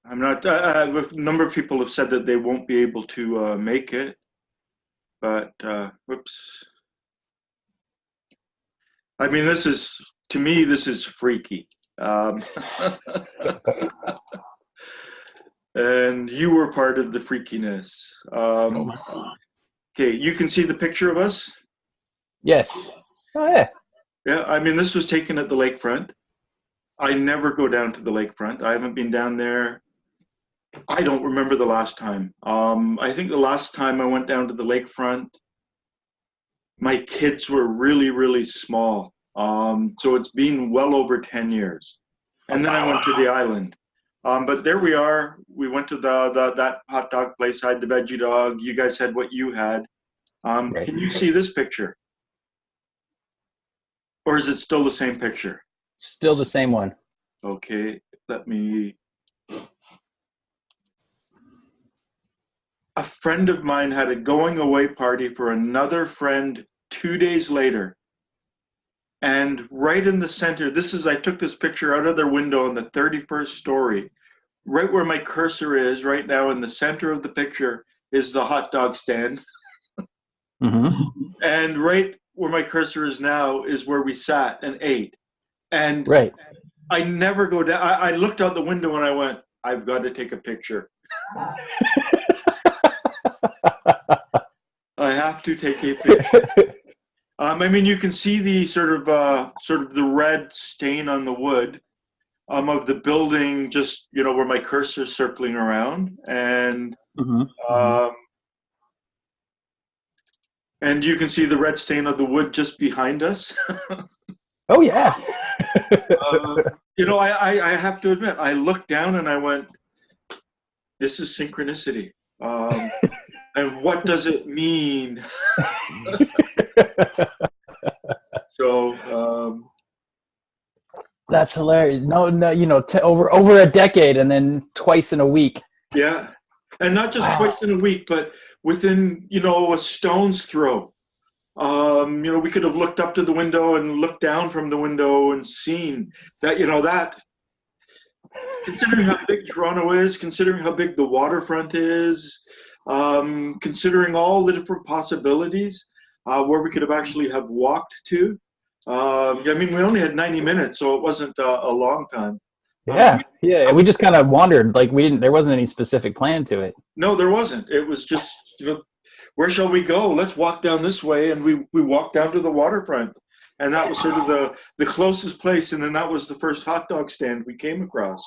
I'm not. A number of people have said that they won't be able to make it, but whoops. I mean, this is to me. This is freaky. Um, and you were part of the freakiness. Okay, you can see the picture of us. Yes. Oh yeah. Yeah, I mean, this was taken at the lakefront. I never go down to the lakefront. I haven't been down there. I don't remember the last time. I think the last time I went down to the lakefront, my kids were really, really small. So it's been well over 10 years. And then I went to the island. But there we are. We went to that hot dog place. I had the veggie dog. You guys had what you had. Right. Can you see this picture? Or is it still the same picture? Still the same one. Okay, let me. A friend of mine had a going away party for another friend 2 days later. And right in the center, I took this picture out of their window on the 31st story. Right where my cursor is right now in the center of the picture is the hot dog stand. Mm-hmm. And right where my cursor is now is where we sat and ate. And Right. I never go down. I looked out the window and I went, I've got to take a picture. I have to take a picture. I mean, you can see the sort of the red stain on the wood of the building, just where my cursor's circling around, and Mm-hmm. and you can see the red stain of the wood just behind us. Oh yeah. I have to admit, I looked down and I went, "This is synchronicity." And what does it mean? So That's hilarious. No, over a decade and then twice in a week. yeah, and not just twice in a week, but within a stone's throw. We could have looked up to the window and looked down from the window and seen that. That considering how big Toronto is, considering how big the waterfront is, considering all the different possibilities where we could have actually have walked to. I mean, we only had 90 minutes, so it wasn't a long time. Yeah, yeah. We just kind of wandered. Like there wasn't any specific plan to it. No, there wasn't. It was just, where shall we go? Let's walk down this way, and we walked down to the waterfront, and that was sort of the closest place. And then that was the first hot dog stand we came across.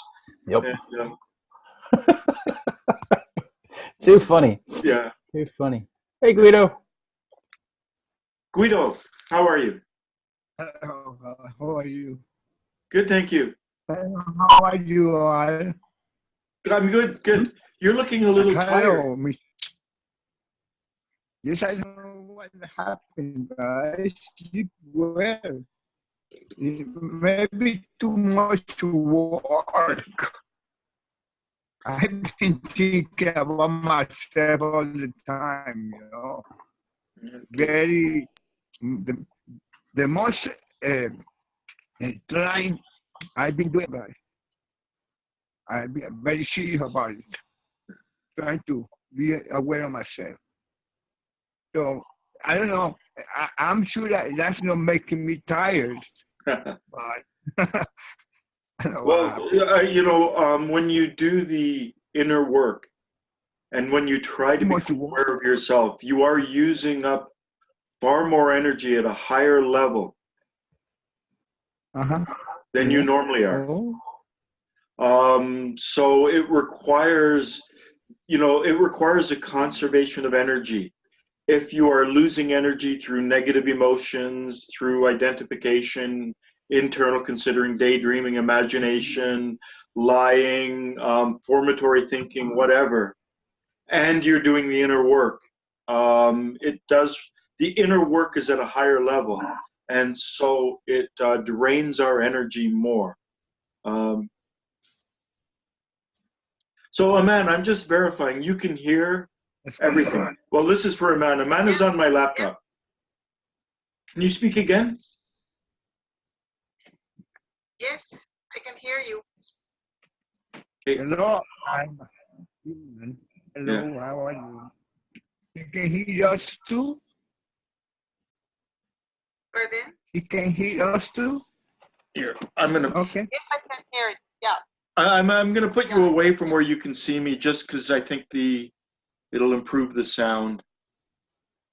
Yep. And, Too funny. Yeah. Too funny. Hey, Guido. Guido, how are you? Hello, how are you? Good, thank you. How are you all? I'm good, good. You're looking a little tired. Yes, I don't know what happened. I sleep well. Maybe too much work. I've been thinking about myself all the time, Okay. The most trying I've been doing about it. I've been very serious about it. Trying to be aware of myself. So I don't know. I'm sure that that's not making me tired. But well, when you do the inner work and when you try to be aware of yourself, you are using up far more energy at a higher level than you normally are. So it requires, a conservation of energy. If you are losing energy through negative emotions, through identification, internal considering, daydreaming, imagination, lying, formatory thinking, whatever, and you're doing the inner work, the inner work is at a higher level, and so it drains our energy more. So, Aman, I'm just verifying you can hear everything. Well, this is for Aman. Aman is on my laptop. Can you speak again? Yes, I can hear you. Okay. Hello, I'm human. Hello, Yeah. how are you? You can hear us too? Pardon? You can hear us too? Here, I'm gonna Okay. Yes, I can hear it. Yeah. I'm gonna put you Yeah. away from where you can see me, just because I think it'll improve the sound.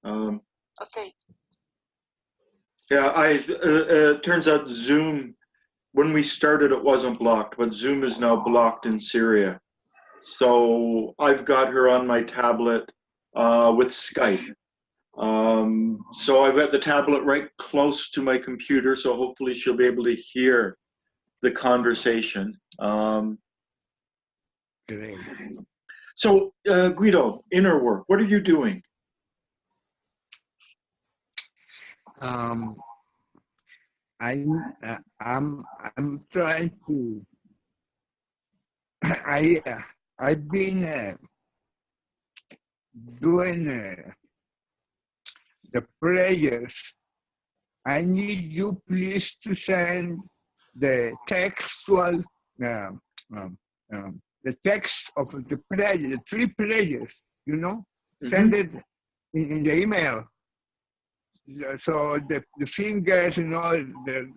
Okay. Yeah, turns out Zoom, when we started, it wasn't blocked, but Zoom is now blocked in Syria. So I've got her on my tablet with Skype. So I've got the tablet right close to my computer, so hopefully she'll be able to hear the conversation. Great. So Guido, inner work, what are you doing? Um, I'm trying to. I've been doing the prayers. I need you please to send the textual the text of the prayer, the 3 prayers. You know, send it in the email. So the fingers, you know, the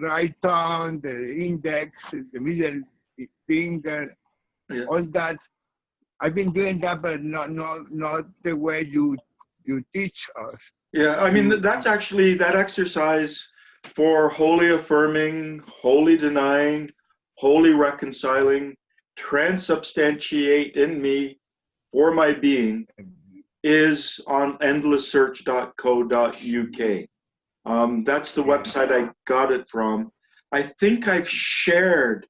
right thumb, the index, the middle finger, Yeah. all that. I've been doing that, but not the way you teach us. Yeah, I mean, You, that's actually that exercise for wholly affirming, wholly denying, wholly reconciling, transubstantiate in me for my being is on endlesssearch.co.uk. That's the website I got it from. I think I've shared,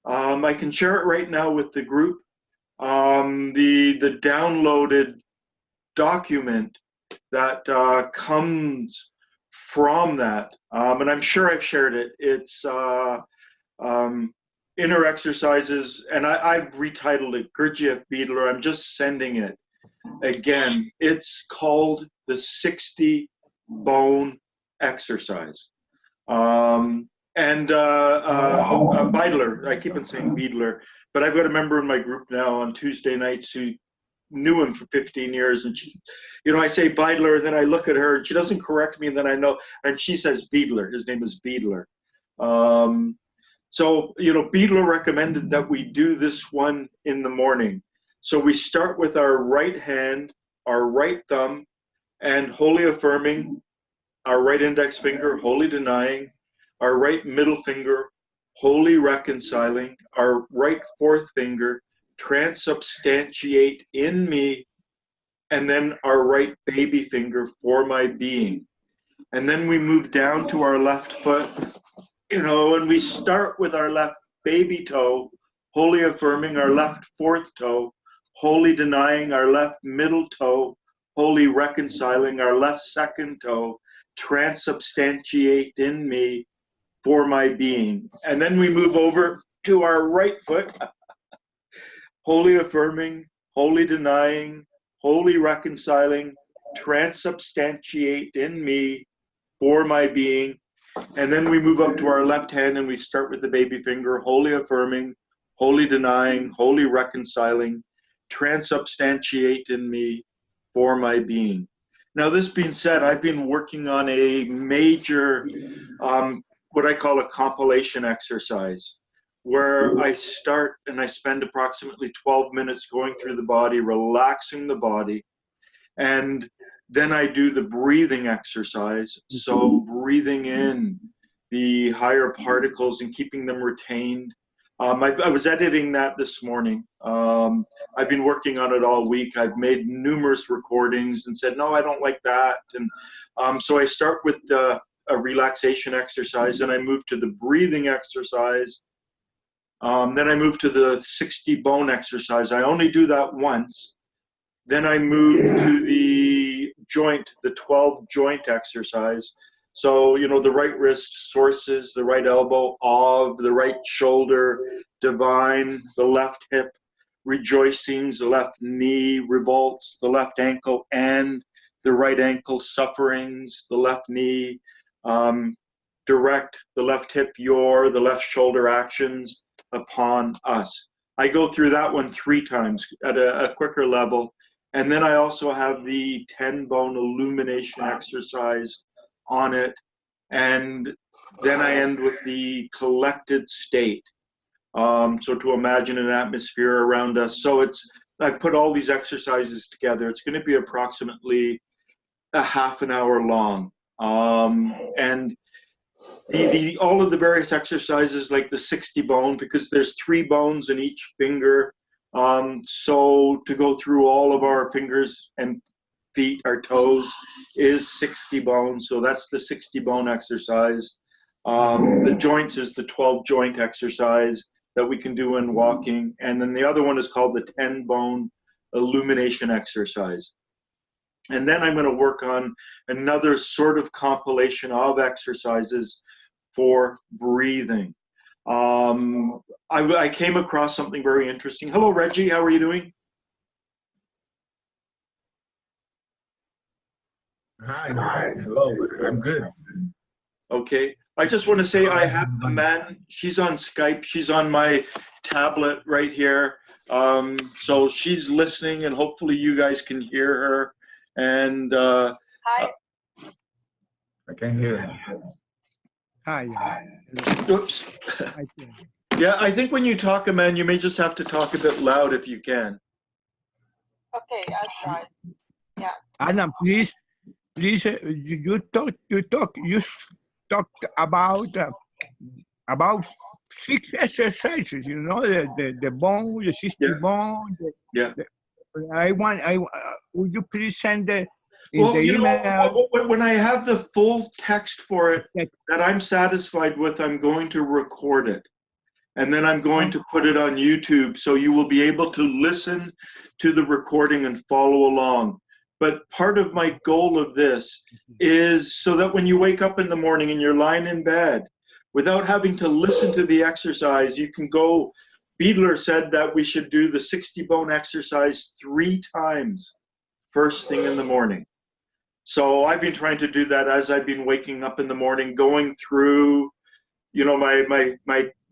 I can share it right now with the group, the downloaded document that comes from that. And I'm sure I've shared it. It's inner exercises, and I've retitled it Gurdjieff Beadler. I'm just sending it again. It's called the 60 bone exercise. Beidler, I keep on saying Beadler, but I've got a member in my group now on Tuesday nights who knew him for 15 years, and she, I say Beidler, and then I look at her, and she doesn't correct me, and then I know, and she says Beadler. His name is Beadler. So, Beadler recommended that we do this one in the morning. So we start with our right hand, our right thumb, and wholly affirming, our right index finger, wholly denying, our right middle finger, wholly reconciling, our right fourth finger, transubstantiate in me, and then our right baby finger for my being. And then we move down to our left foot, and we start with our left baby toe, wholly affirming our left fourth toe, wholly denying our left middle toe, wholly reconciling our left second toe, transubstantiate in me for my being. And then we move over to our right foot, wholly affirming, wholly denying, wholly reconciling, transubstantiate in me for my being. And then we move up to our left hand and we start with the baby finger, wholly affirming, wholly denying, wholly reconciling, transubstantiate in me for my being. Now, this being said, I've been working on a major, what I call a compilation exercise, where I start and I spend approximately 12 minutes going through the body, relaxing the body, and then I do the breathing exercise. So breathing in the higher particles and keeping them retained. I was editing that this morning. I've been working on it all week. I've made numerous recordings and said, no, I don't like that. And so I start with a relaxation exercise, and I move to the breathing exercise. Then I move to the 60 bone exercise. I only do that once. Then I move to the joint, the 12 joint exercise. So, the right wrist sources, the right elbow, of, the right shoulder, divine, the left hip, rejoicings, the left knee, revolts, the left ankle, and the right ankle, sufferings, the left knee, direct, the left hip, your, the left shoulder, actions upon us. I go through that one 3 times at a quicker level. And then I also have the 10 bone illumination exercise on it. And then I end with the collected state. So to imagine an atmosphere around us. So I put all these exercises together. It's going to be approximately a half an hour long. And all of the various exercises, like the 60 bone, because there's 3 bones in each finger. So to go through all of our fingers and feet, our toes, is 60 bones. So that's the 60 bone exercise. The joints is the 12 joint exercise that we can do in walking. And then the other one is called the 10 bone illumination exercise. And then I'm going to work on another sort of compilation of exercises for breathing. I came across something very interesting. Hello, Reggie. How are you doing? Hi. Hello. I'm good. Okay. I just want to say I have a man. She's on Skype. She's on my tablet right here. So she's listening, and hopefully you guys can hear her. And Hi. I can hear. Hi. Oops. Hi. Yeah, I think when you talk, man, you may just have to talk a bit loud if you can. Okay, I'll try. Yeah. Adam, please, you talked about 6 exercises. You know, the bone, the 60 Yeah. bone. Yeah. Would you please send the Well, you email? know, when I have the full text for it that I'm satisfied with, I'm going to record it. And then I'm going to put it on YouTube, so you will be able to listen to the recording and follow along. But part of my goal of this is so that when you wake up in the morning and you're lying in bed, without having to listen to the exercise, you can go. Beadler said that we should do the 60 bone exercise 3 times first thing in the morning. So I've been trying to do that as I've been waking up in the morning, going through, you know, my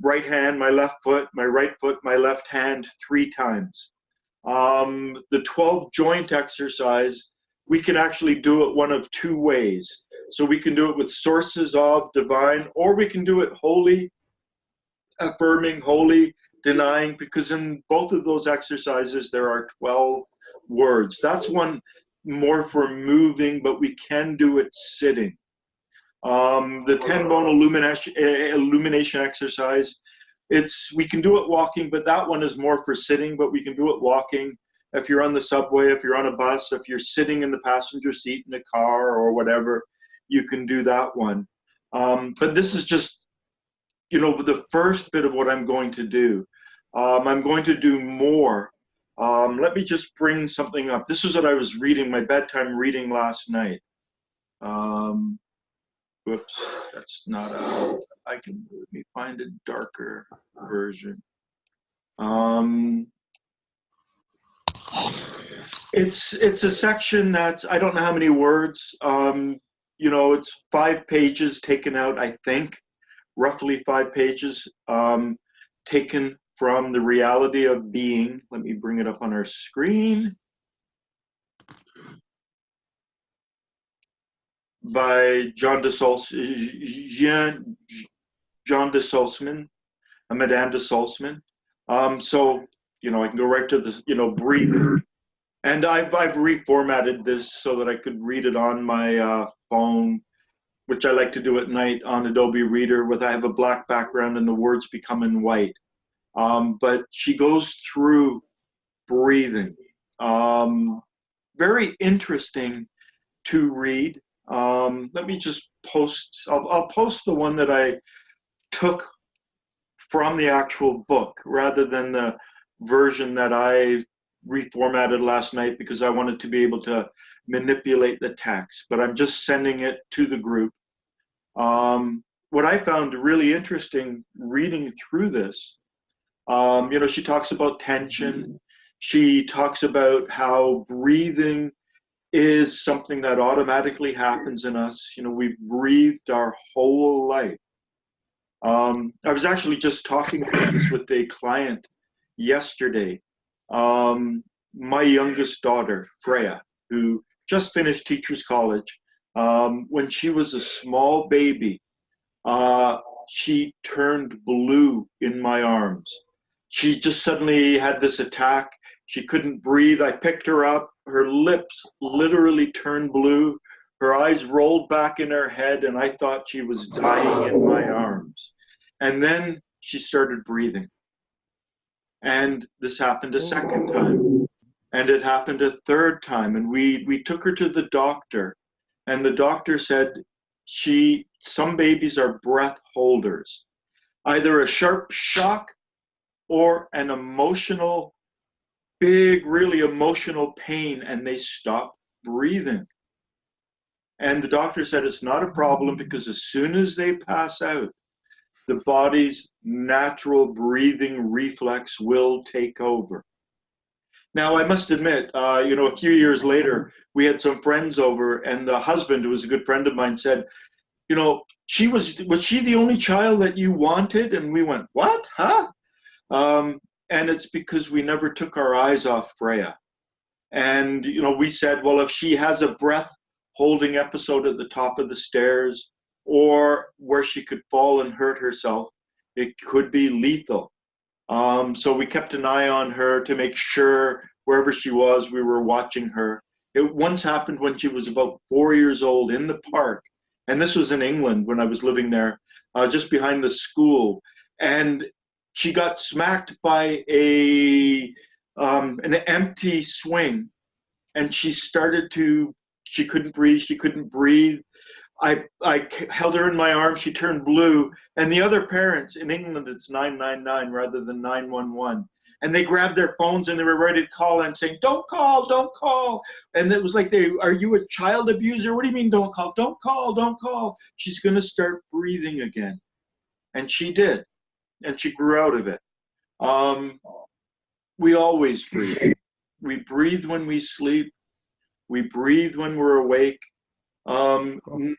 right hand, my left foot, my right foot, my left hand 3 times. The 12 joint exercise, we can actually do it one of 2 ways. So we can do it with sources of divine, or we can do it wholly affirming, wholly denying, because in both of those exercises there are 12 words. That's one more for moving, but we can do it sitting. The 10 bone illumination exercise, we can do it walking, but that one is more for sitting, but we can do it walking. If you're on the subway, if you're on a bus, if you're sitting in the passenger seat in a car or whatever, you can do that one. But this is just, you know, the first bit of what I'm going to do. I'm going to do more. Let me just bring something up. This is what I was reading, my bedtime reading last night. Whoops, that's not let me find a darker version. It's a section that's, I don't know how many words, you know, it's 5 pages taken out, I think, roughly 5 pages, taken from The Reality of Being. Let me bring it up on our screen. By John de Salzman, Madame de Salzman. So, you know, I can go right to the, you know, brief. And I've reformatted this so that I could read it on my phone, which I like to do at night on Adobe Reader. I have a black background and the words become in white. But she goes through breathing. Very interesting to read. Let me just post, I'll post the one that I took from the actual book rather than the version that I reformatted last night because I wanted to be able to manipulate the text, but I'm just sending it to the group. What I found really interesting reading through this, you know, she talks about tension. She talks about how breathing is something that automatically happens in us. You know, we've breathed our whole life. I was actually just talking about this with a client yesterday. My youngest daughter, Freya, who just finished teacher's college, when she was a small baby, she turned blue in my arms. She just suddenly had this attack. She couldn't breathe. I picked her up. Her lips literally turned blue. Her eyes rolled back in her head, and I thought she was dying in my arms. And then she started breathing. And this happened a second time. And it happened a third time. And we took her to the doctor. And the doctor said, some babies are breath holders. Either a sharp shock or an emotional, big, really emotional pain, and they stop breathing. And the doctor said it's not a problem because as soon as they pass out, the body's natural breathing reflex will take over. Now, I must admit, a few years later, we had some friends over, and the husband, who was a good friend of mine, said, was she the only child that you wanted? And we went, what? Huh? And it's because we never took our eyes off Freya. And, we said, well, if she has a breath holding episode at the top of the stairs or where she could fall and hurt herself, it could be lethal. So we kept an eye on her to make sure wherever she was, we were watching her. It once happened when she was about 4 years old in the park. And this was in England when I was living there, just behind the school. And she got smacked by an empty swing. And she couldn't breathe. I held her in my arms, she turned blue, and the other parents, in England it's 999 rather than 911, and they grabbed their phones and they were ready to call and saying, don't call. And it was like, are you a child abuser? What do you mean don't call? Don't call. She's gonna start breathing again. And she did, and she grew out of it. We always breathe. We breathe when we sleep. We breathe when we're awake.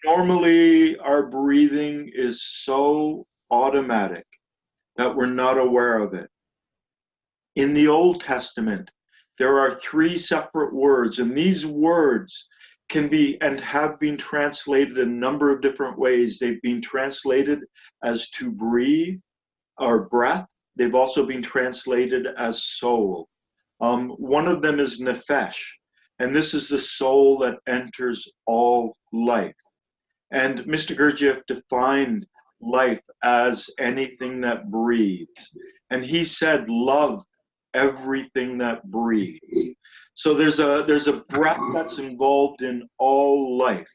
Normally our breathing is so automatic that we're not aware of it. In the Old Testament, there are 3 separate words, and these words can be and have been translated in a number of different ways. They've been translated as to breathe or breath. They've also been translated as soul. One of them is nephesh. And this is the soul that enters all life. And Mr. Gurdjieff defined life as anything that breathes. And he said, love everything that breathes. So there's a breath that's involved in all life.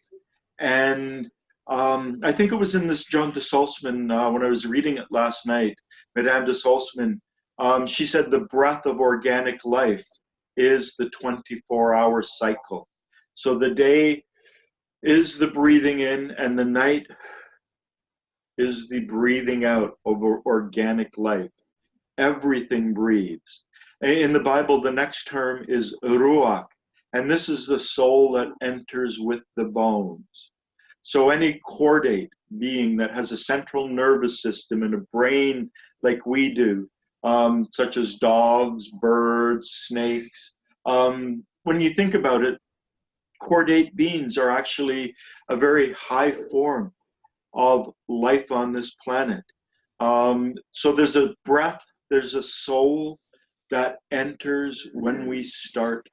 And I think it was in this John de Salzman, when I was reading it last night, Madame de Salzman, she said the breath of organic life is the 24-hour cycle. So the day is the breathing in and the night is the breathing out of organic life. Everything breathes. In the Bible, the next term is ruach, and this is the soul that enters with the bones. So any chordate being that has a central nervous system and a brain like we do, such as dogs, birds, snakes. When you think about it, chordate beings are actually a very high form of life on this planet. So there's a breath, there's a soul that enters when we start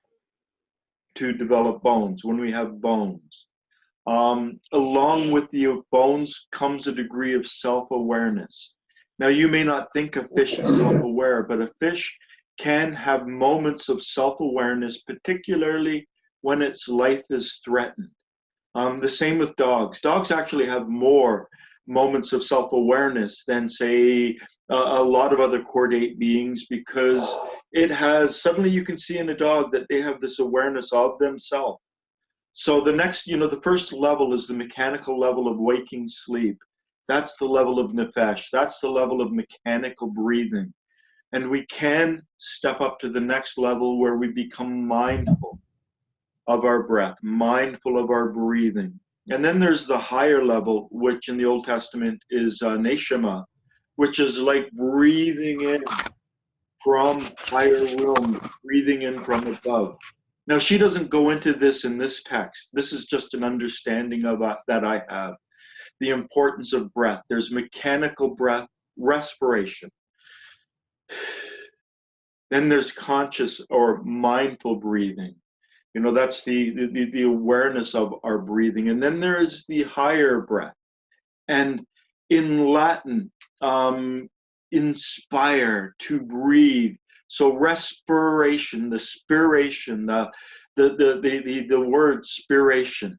to develop bones, when we have bones. Along with the bones comes a degree of self-awareness. Now, you may not think a fish is self-aware, but a fish can have moments of self-awareness, particularly when its life is threatened. The same with dogs. Dogs actually have more moments of self-awareness than, say, a lot of other chordate beings, because suddenly you can see in a dog that they have this awareness of themselves. So the first level is the mechanical level of waking sleep. That's the level of nephesh. That's the level of mechanical breathing. And we can step up to the next level where we become mindful of our breath, mindful of our breathing. And then there's the higher level, which in the Old Testament is neshama, which is like breathing in from higher realm, breathing in from above. Now, she doesn't go into this in this text. This is just an understanding of that I have. The importance of breath. There's mechanical breath, respiration. Then there's conscious or mindful breathing. You know, that's the awareness of our breathing. And then there is the higher breath. And in Latin, inspire, to breathe. So respiration, the spiration, the word spiration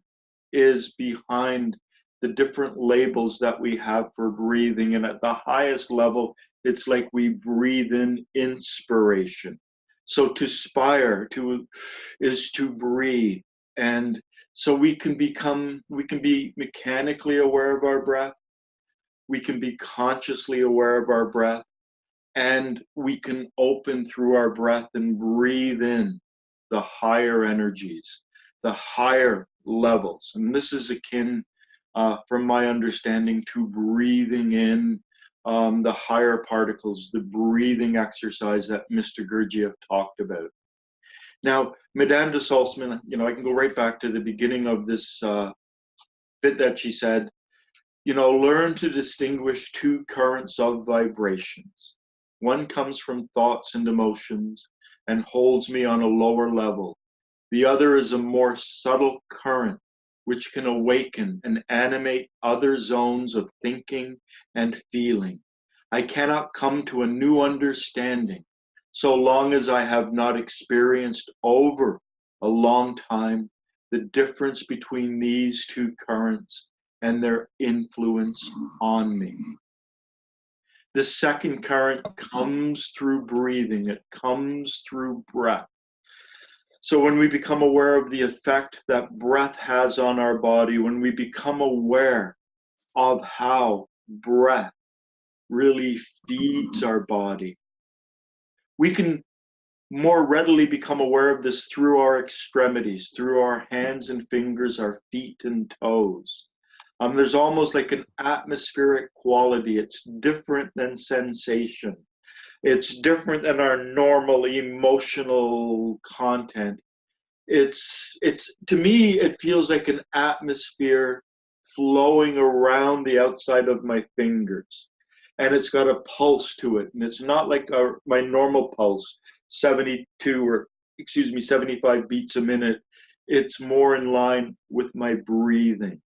is behind the different labels that we have for breathing. And at the highest level, it's like we breathe in inspiration. So to spire is to breathe. And so we can be mechanically aware of our breath. We can be consciously aware of our breath. And we can open through our breath and breathe in the higher energies, the higher levels. And this is akin, from my understanding, to breathing in the higher particles, the breathing exercise that Mr. Gurdjieff talked about. Now, Madame de Salzman, you know, I can go right back to the beginning of this bit that she said, you know, learn to distinguish two currents of vibrations. One comes from thoughts and emotions and holds me on a lower level. The other is a more subtle current which can awaken and animate other zones of thinking and feeling. I cannot come to a new understanding so long as I have not experienced over a long time the difference between these two currents and their influence on me. The second current comes through breathing. It comes through breath. So when we become aware of the effect that breath has on our body, when we become aware of how breath really feeds our body, we can more readily become aware of this through our extremities, through our hands and fingers, our feet and toes. There's almost like an atmospheric quality. It's different than sensation. It's different than our normal emotional content. It's to me, it feels like an atmosphere flowing around the outside of my fingers. And it's got a pulse to it. And it's not like my normal pulse, 75 beats a minute. It's more in line with my breathing.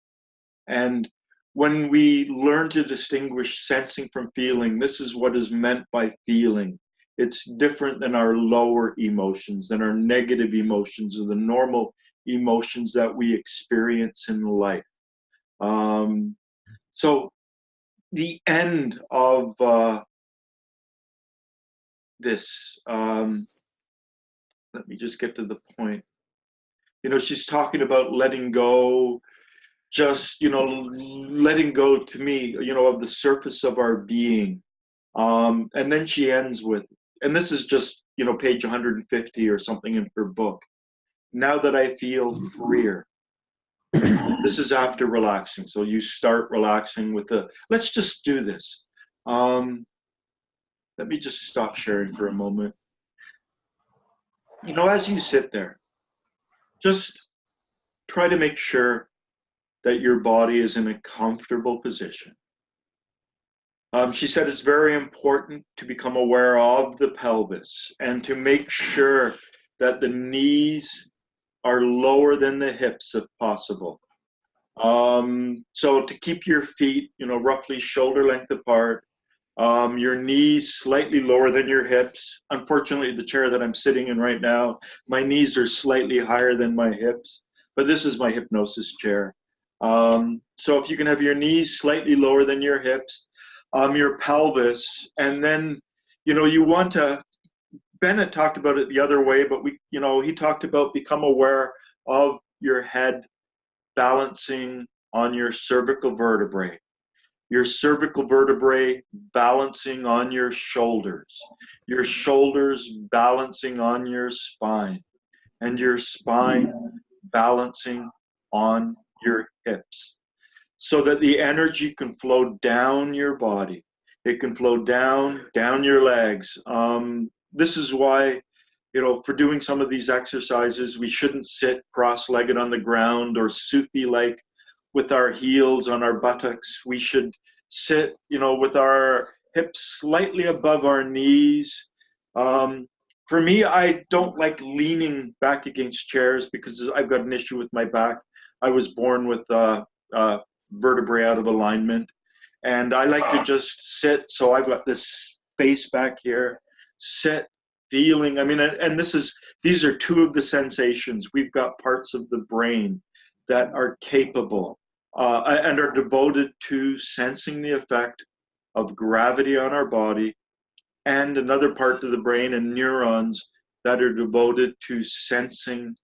And when we learn to distinguish sensing from feeling, this is what is meant by feeling. It's different than our lower emotions, than our negative emotions, or the normal emotions that we experience in life. So the end of this, let me just get to the point. You know, she's talking about letting go, just, you know, letting go to me, you know, of the surface of our being. And then she ends with, and this is just, you know, page 150 or something in her book. Now that I feel freer. This is after relaxing. So you start relaxing with let's just do this. Let me just stop sharing for a moment. You know, as you sit there, just try to make sure that your body is in a comfortable position. She said it's very important to become aware of the pelvis and to make sure that the knees are lower than the hips if possible. So to keep your feet, you know, roughly shoulder length apart, your knees slightly lower than your hips. Unfortunately, the chair that I'm sitting in right now, my knees are slightly higher than my hips, but this is my hypnosis chair. So if you can have your knees slightly lower than your hips, your pelvis, and then, you know, you want to, Bennett talked about it the other way, but he talked about become aware of your head balancing on your cervical vertebrae balancing on your shoulders balancing on your spine, and your spine balancing on your hips, so that the energy can flow down your body. It can flow down your legs. this is why, for doing some of these exercises, we shouldn't sit cross-legged on the ground or Sufi-like with our heels on our buttocks. We should sit, with our hips slightly above our knees. For me, I don't like leaning back against chairs because I've got an issue with my back. I was born with vertebrae out of alignment, and I like to just sit. So I've got this space back here, sit, feeling. I mean, and these are two of the sensations. We've got parts of the brain that are capable and are devoted to sensing the effect of gravity on our body, and another part of the brain and neurons that are devoted to sensing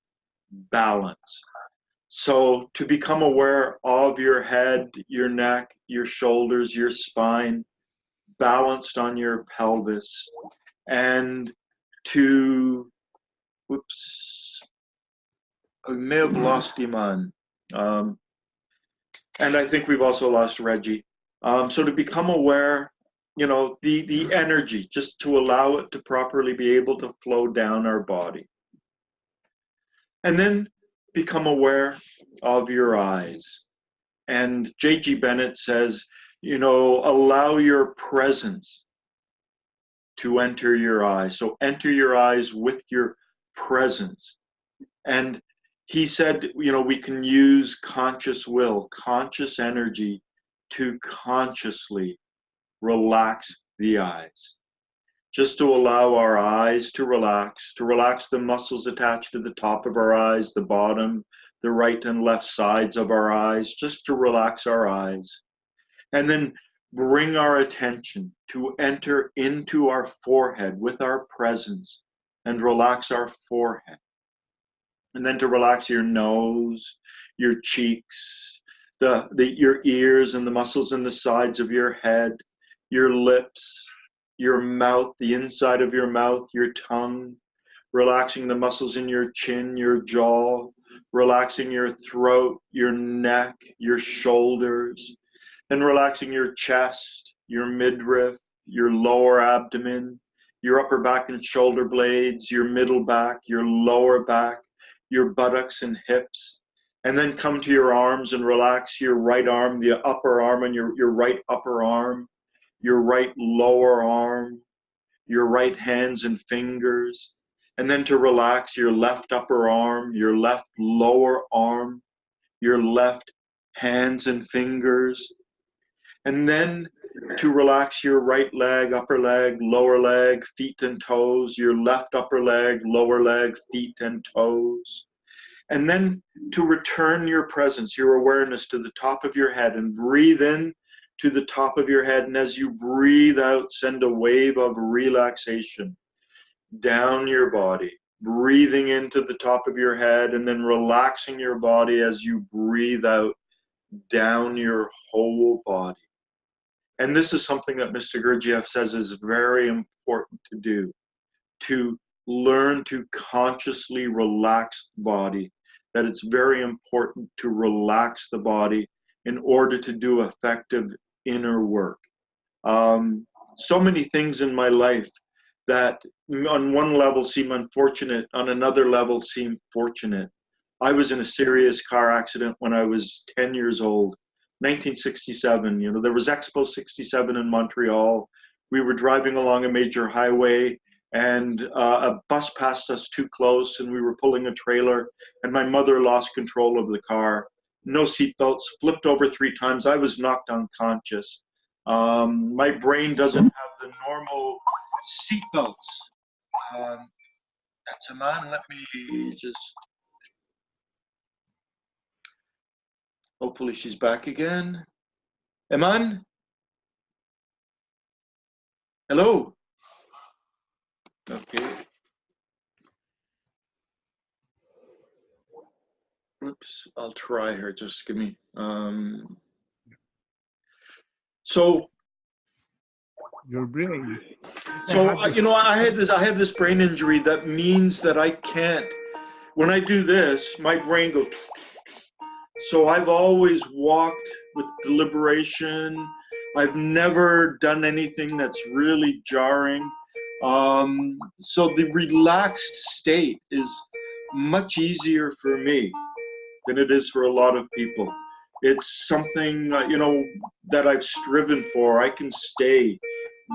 balance. So to become aware of your head, your neck, your shoulders, your spine, balanced on your pelvis, and to, I may have lost Iman. And I think we've also lost Reggie. So to become aware, the energy, just to allow it to properly be able to flow down our body. And then become aware of your eyes. And J.G. Bennett says, allow your presence to enter your eyes. So enter your eyes with your presence. And he said, we can use conscious will, conscious energy to consciously relax the eyes. Just to allow our eyes to relax the muscles attached to the top of our eyes, the bottom, the right and left sides of our eyes, just to relax our eyes. And then bring our attention to enter into our forehead with our presence and relax our forehead. And then to relax your nose, your cheeks, your ears and the muscles in the sides of your head, your lips, your mouth, the inside of your mouth, your tongue, relaxing the muscles in your chin, your jaw, relaxing your throat, your neck, your shoulders, and relaxing your chest, your midriff, your lower abdomen, your upper back and shoulder blades, your middle back, your lower back, your buttocks and hips. And then come to your arms and relax your right arm, the upper arm and your right upper arm, your right lower arm, your right hands and fingers, and then to relax your left upper arm, your left lower arm, your left hands and fingers, and then to relax your right leg, upper leg, lower leg, feet and toes, your left upper leg, lower leg, feet and toes. And then to return your presence, your awareness to the top of your head and breathe in to the top of your head. And as you breathe out, send a wave of relaxation down your body, breathing into the top of your head and then relaxing your body as you breathe out down your whole body. And this is something that Mr. Gurdjieff says is very important to do, to learn to consciously relax the body, that it's very important to relax the body in order to do effective inner work. So many things in my life that on one level seem unfortunate, on another level seem fortunate. I was in a serious car accident when I was 10 years old, 1967. There was Expo 67 in Montreal. We were driving along a major highway and a bus passed us too close and we were pulling a trailer and my mother lost control of the car. No seatbelts, flipped over 3 times. I was knocked unconscious. My brain doesn't have the normal seatbelts. That's a man. Let me just. Hopefully she's back again. Iman? Hello? Okay. Oops, I'll try her. Just give me. So. Your brain. So I have this brain injury that means that I can't. When I do this, my brain goes. So I've always walked with deliberation. I've never done anything that's really jarring. So the relaxed state is much easier for me than it is for a lot of people. It's something, that I've striven for. I can stay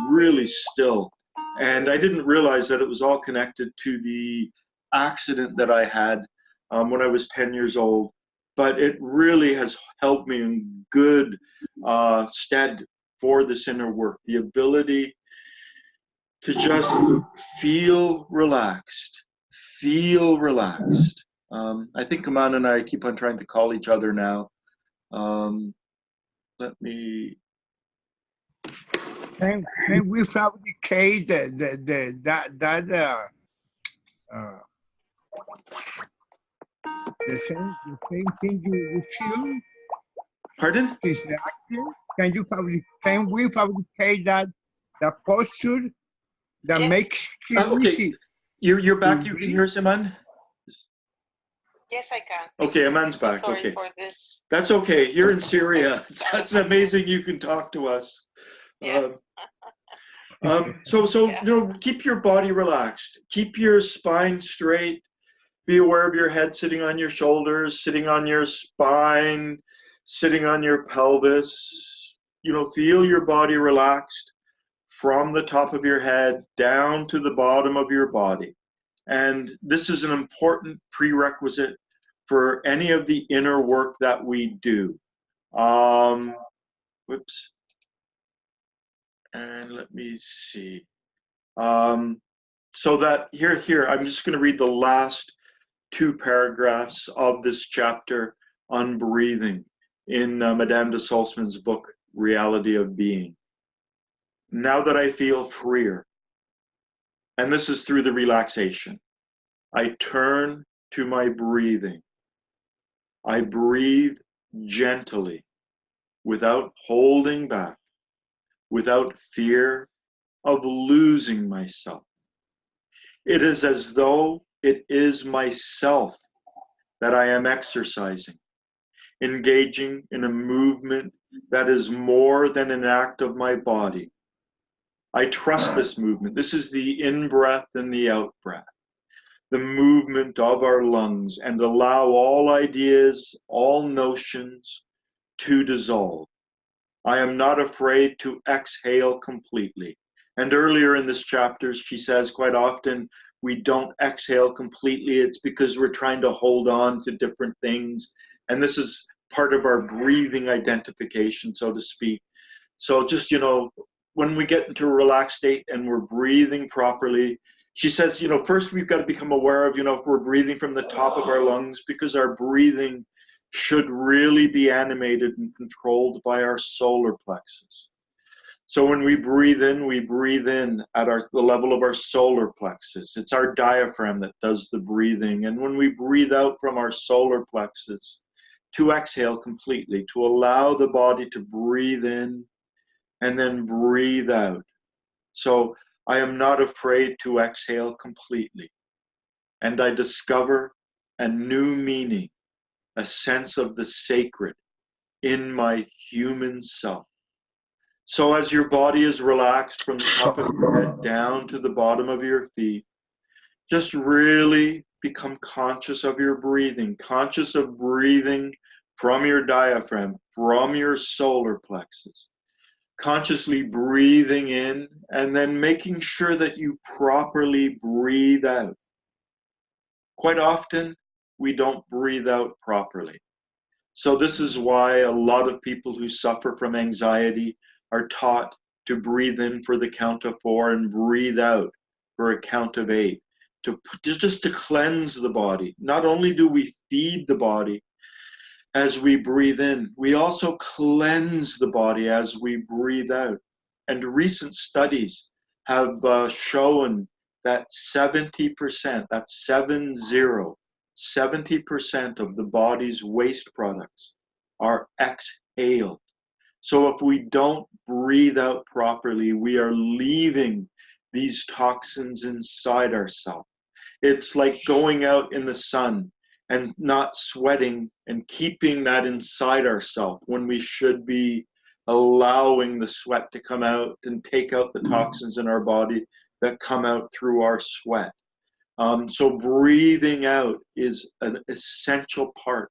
really still. And I didn't realize that it was all connected to the accident that I had when I was 10 years old. But it really has helped me in good stead for this inner work. The ability to just feel relaxed, feel relaxed. I think Kaman and I keep on trying to call each other now. Let me. Can we fabricate the same thing you feel Pardon? since the accident? Can we fabricate that posture that Yes. makes it Okay, easy? you're back. You can hear us, Aman? Yes, I can. Okay, Aman's So back. sorry Okay, for this. that's okay. You're in Syria. It's amazing you can talk to us. Yeah. So Yeah. keep your body relaxed. Keep your spine straight. Be aware of your head sitting on your shoulders, sitting on your spine, sitting on your pelvis. Feel your body relaxed from the top of your head down to the bottom of your body. And this is an important prerequisite for any of the inner work that we do. Whoops. And let me see. So that here, I'm just going to read the last 2 paragraphs of this chapter on breathing in Madame de Salzman's book, Reality of Being. Now that I feel freer, and this is through the relaxation, I turn to my breathing. I breathe gently, without holding back, without fear of losing myself. It is as though it is myself that I am exercising, engaging in a movement that is more than an act of my body. I trust this movement. This is the in-breath and the out-breath, the movement of our lungs, and allow all ideas, all notions to dissolve. I am not afraid to exhale completely. And earlier in this chapter, she says quite often, we don't exhale completely. It's because we're trying to hold on to different things. And this is part of our breathing identification, so to speak. So just, when we get into a relaxed state and we're breathing properly, she says, first we've got to become aware of, if we're breathing from the top of our lungs, because our breathing should really be animated and controlled by our solar plexus. So when we breathe in at the level of our solar plexus. It's our diaphragm that does the breathing. And when we breathe out from our solar plexus, to exhale completely, to allow the body to breathe in and then breathe out. So I am not afraid to exhale completely. And I discover a new meaning, a sense of the sacred in my human self. So as your body is relaxed from the top of your head down to the bottom of your feet, just really become conscious of your breathing, conscious of breathing from your diaphragm, from your solar plexus, consciously breathing in and then making sure that you properly breathe out. Quite often, we don't breathe out properly. So this is why a lot of people who suffer from anxiety are taught to breathe in for the count of 4 and breathe out for a count of 8, just to cleanse the body. Not only do we feed the body as we breathe in, we also cleanse the body as we breathe out. And recent studies have shown that 70%, that's 70% of the body's waste products are exhaled. So if we don't breathe out properly, we are leaving these toxins inside ourselves. It's like going out in the sun and not sweating and keeping that inside ourselves when we should be allowing the sweat to come out and take out the toxins in our body that come out through our sweat. So breathing out is an essential part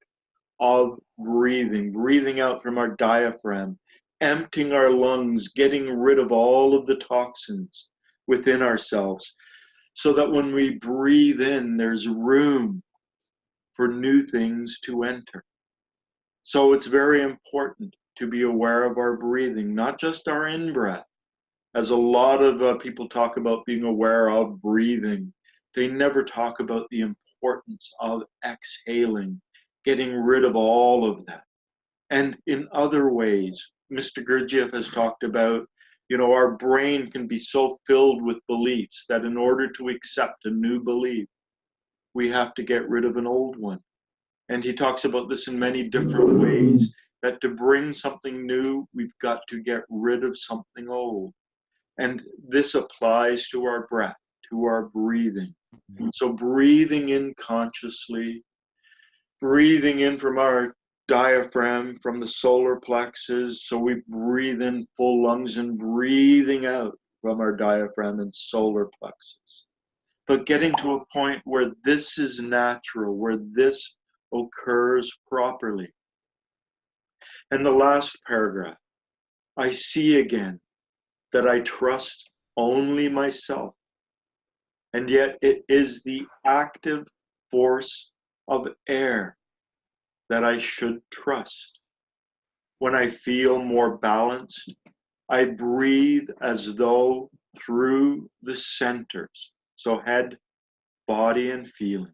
of breathing. Breathing out from our diaphragm, emptying our lungs, getting rid of all of the toxins within ourselves, so that when we breathe in, there's room for new things to enter. So it's very important to be aware of our breathing, not just our in-breath. As a lot of people talk about being aware of breathing, they never talk about the importance of exhaling, getting rid of all of that. And in other ways, Mr. Gurdjieff has talked about, our brain can be so filled with beliefs that in order to accept a new belief, we have to get rid of an old one. And he talks about this in many different ways, that to bring something new, we've got to get rid of something old. And this applies to our breath, to our breathing. So breathing in consciously, breathing in from our diaphragm, from the solar plexus, so we breathe in full lungs, and breathing out from our diaphragm and solar plexus. But getting to a point where this is natural, where this occurs properly. And the last paragraph, I see again that I trust only myself, and yet it is the active force of air that I should trust. When I feel more balanced, I breathe as though through the centers, so head, body, and feelings.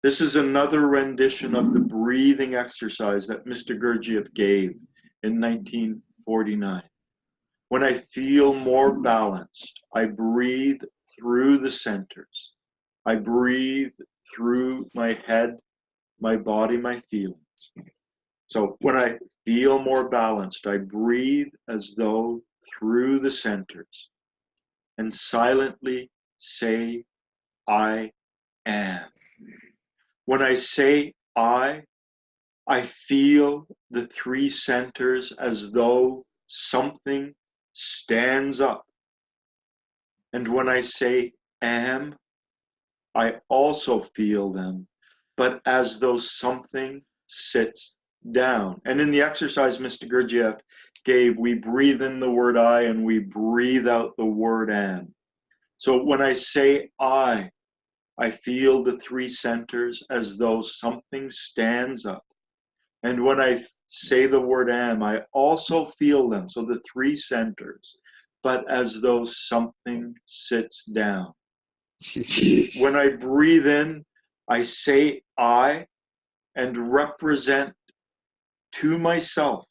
This is another rendition of the breathing exercise that Mr. Gurdjieff gave in 1949. When I feel more balanced, I breathe through the centers. I breathe through my head, my body, my feelings. So when I feel more balanced, I breathe as though through the centers and silently say, I am. When I say I feel the three centers as though something stands up. And when I say am, I also feel them, but as though something sits down. And in the exercise Mr. Gurdjieff gave, we breathe in the word I and we breathe out the word am. So when I say I feel the three centers as though something stands up. And when I say the word am, I also feel them, so the three centers, but as though something sits down. When I breathe in, I say I and represent to myself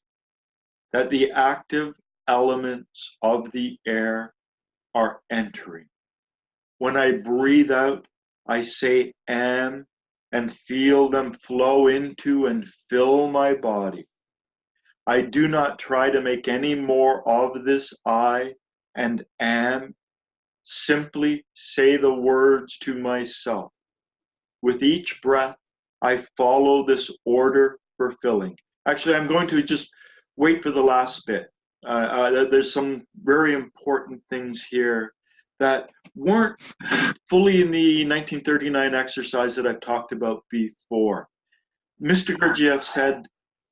that the active elements of the air are entering. When I breathe out, I say am and feel them flow into and fill my body. I do not try to make any more of this I and am. Simply say the words to myself. With each breath, I follow this order for filling. Actually, I'm going to just wait for the last bit. There's some very important things here that weren't fully in the 1939 exercise that I've talked about before. Mr. Gurdjieff said,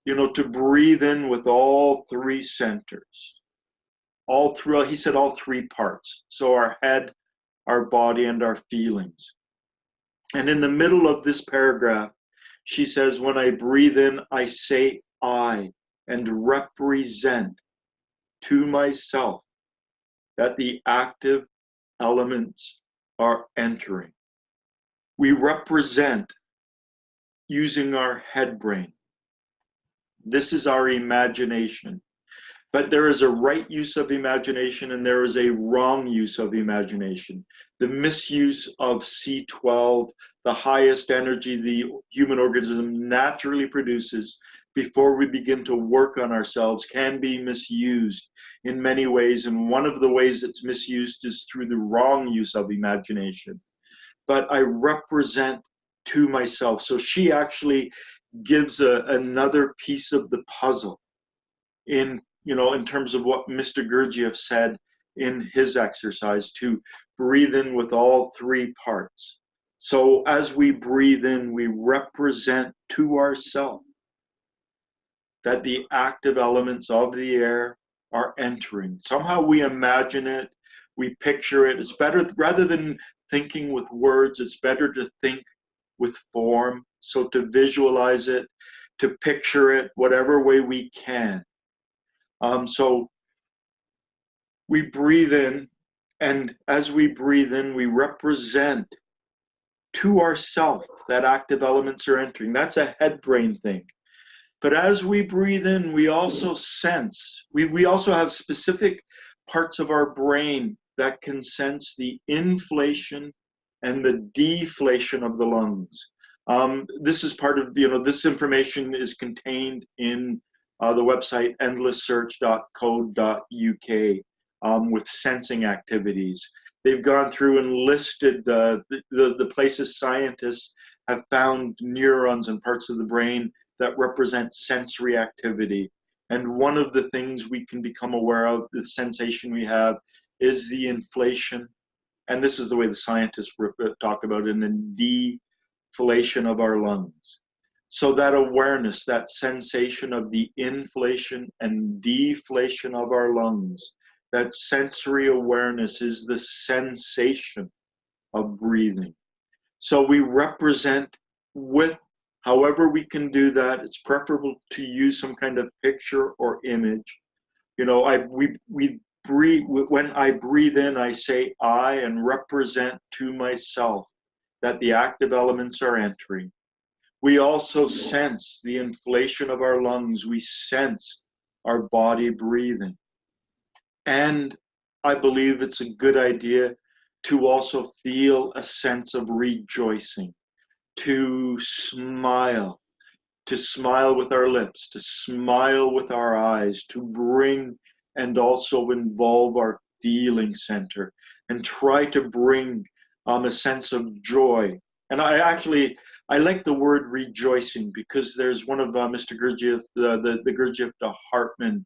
to breathe in with all three centers. He said all three parts. So our head, our body, and our feelings. And in the middle of this paragraph, she says, when I breathe in, I say I and represent to myself that the active elements are entering. We represent using our head brain. This is our imagination. But there is a right use of imagination and there is a wrong use of imagination. The misuse of C12, the highest energy the human organism naturally produces before we begin to work on ourselves, can be misused in many ways. And one of the ways it's misused is through the wrong use of imagination. But I represent to myself. So she actually gives another piece of the puzzle in terms of what Mr. Gurdjieff said in his exercise to breathe in with all three parts. So as we breathe in, we represent to ourselves that the active elements of the air are entering. Somehow we imagine it, we picture it. It's better, rather than thinking with words, it's better to think with form. So to visualize it, to picture it, whatever way we can. So we breathe in, and as we breathe in, we represent to ourself that active elements are entering. That's a head brain thing. But as we breathe in, we also sense, we also have specific parts of our brain that can sense the inflation and the deflation of the lungs. This is part of, this information is contained in the website endlesssearch.co.uk with sensing activities. They've gone through and listed the places scientists have found neurons and parts of the brain that represent sensory activity. And one of the things we can become aware of, the sensation we have, is the inflation. And this is the way the scientists talk about it, and the deflation of our lungs. So that awareness, that sensation of the inflation and deflation of our lungs, that sensory awareness is the sensation of breathing. So we represent with, however we can do that, it's preferable to use some kind of picture or image. When I breathe in, I say I and represent to myself that the active elements are entering. We also sense the inflation of our lungs. We sense our body breathing. And I believe it's a good idea to also feel a sense of rejoicing, to smile with our lips, to smile with our eyes, to bring and also involve our feeling center and try to bring a sense of joy. And I like the word rejoicing because there's one of Mr. Gurdjieff, the Gurdjieff to Hartman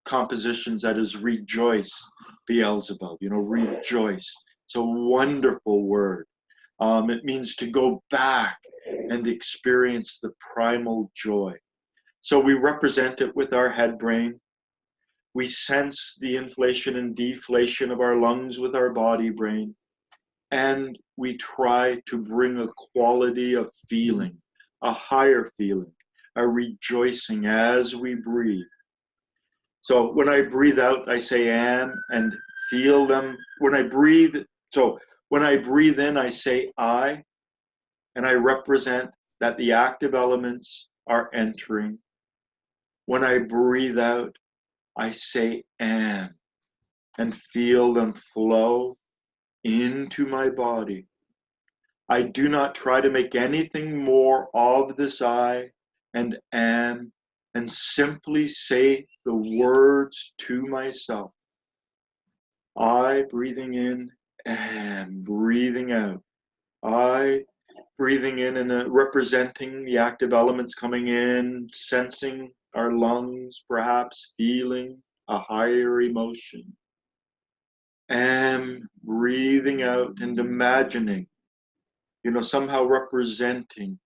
compositions that is rejoice, Beelzebub, rejoice. It's a wonderful word. It means to go back and experience the primal joy. So we represent it with our head brain. We sense the inflation and deflation of our lungs with our body brain. And we try to bring a quality of feeling, a higher feeling, a rejoicing as we breathe. So when I breathe out, I say am and feel them. When I breathe in, I say I, and I represent that the active elements are entering. When I breathe out, I say am and feel them flow into my body. I do not try to make anything more of this I and am, and simply say the words to myself. I breathing in and breathing out. I breathing in and representing the active elements coming in, sensing our lungs, perhaps feeling a higher emotion. And breathing out and imagining, somehow representing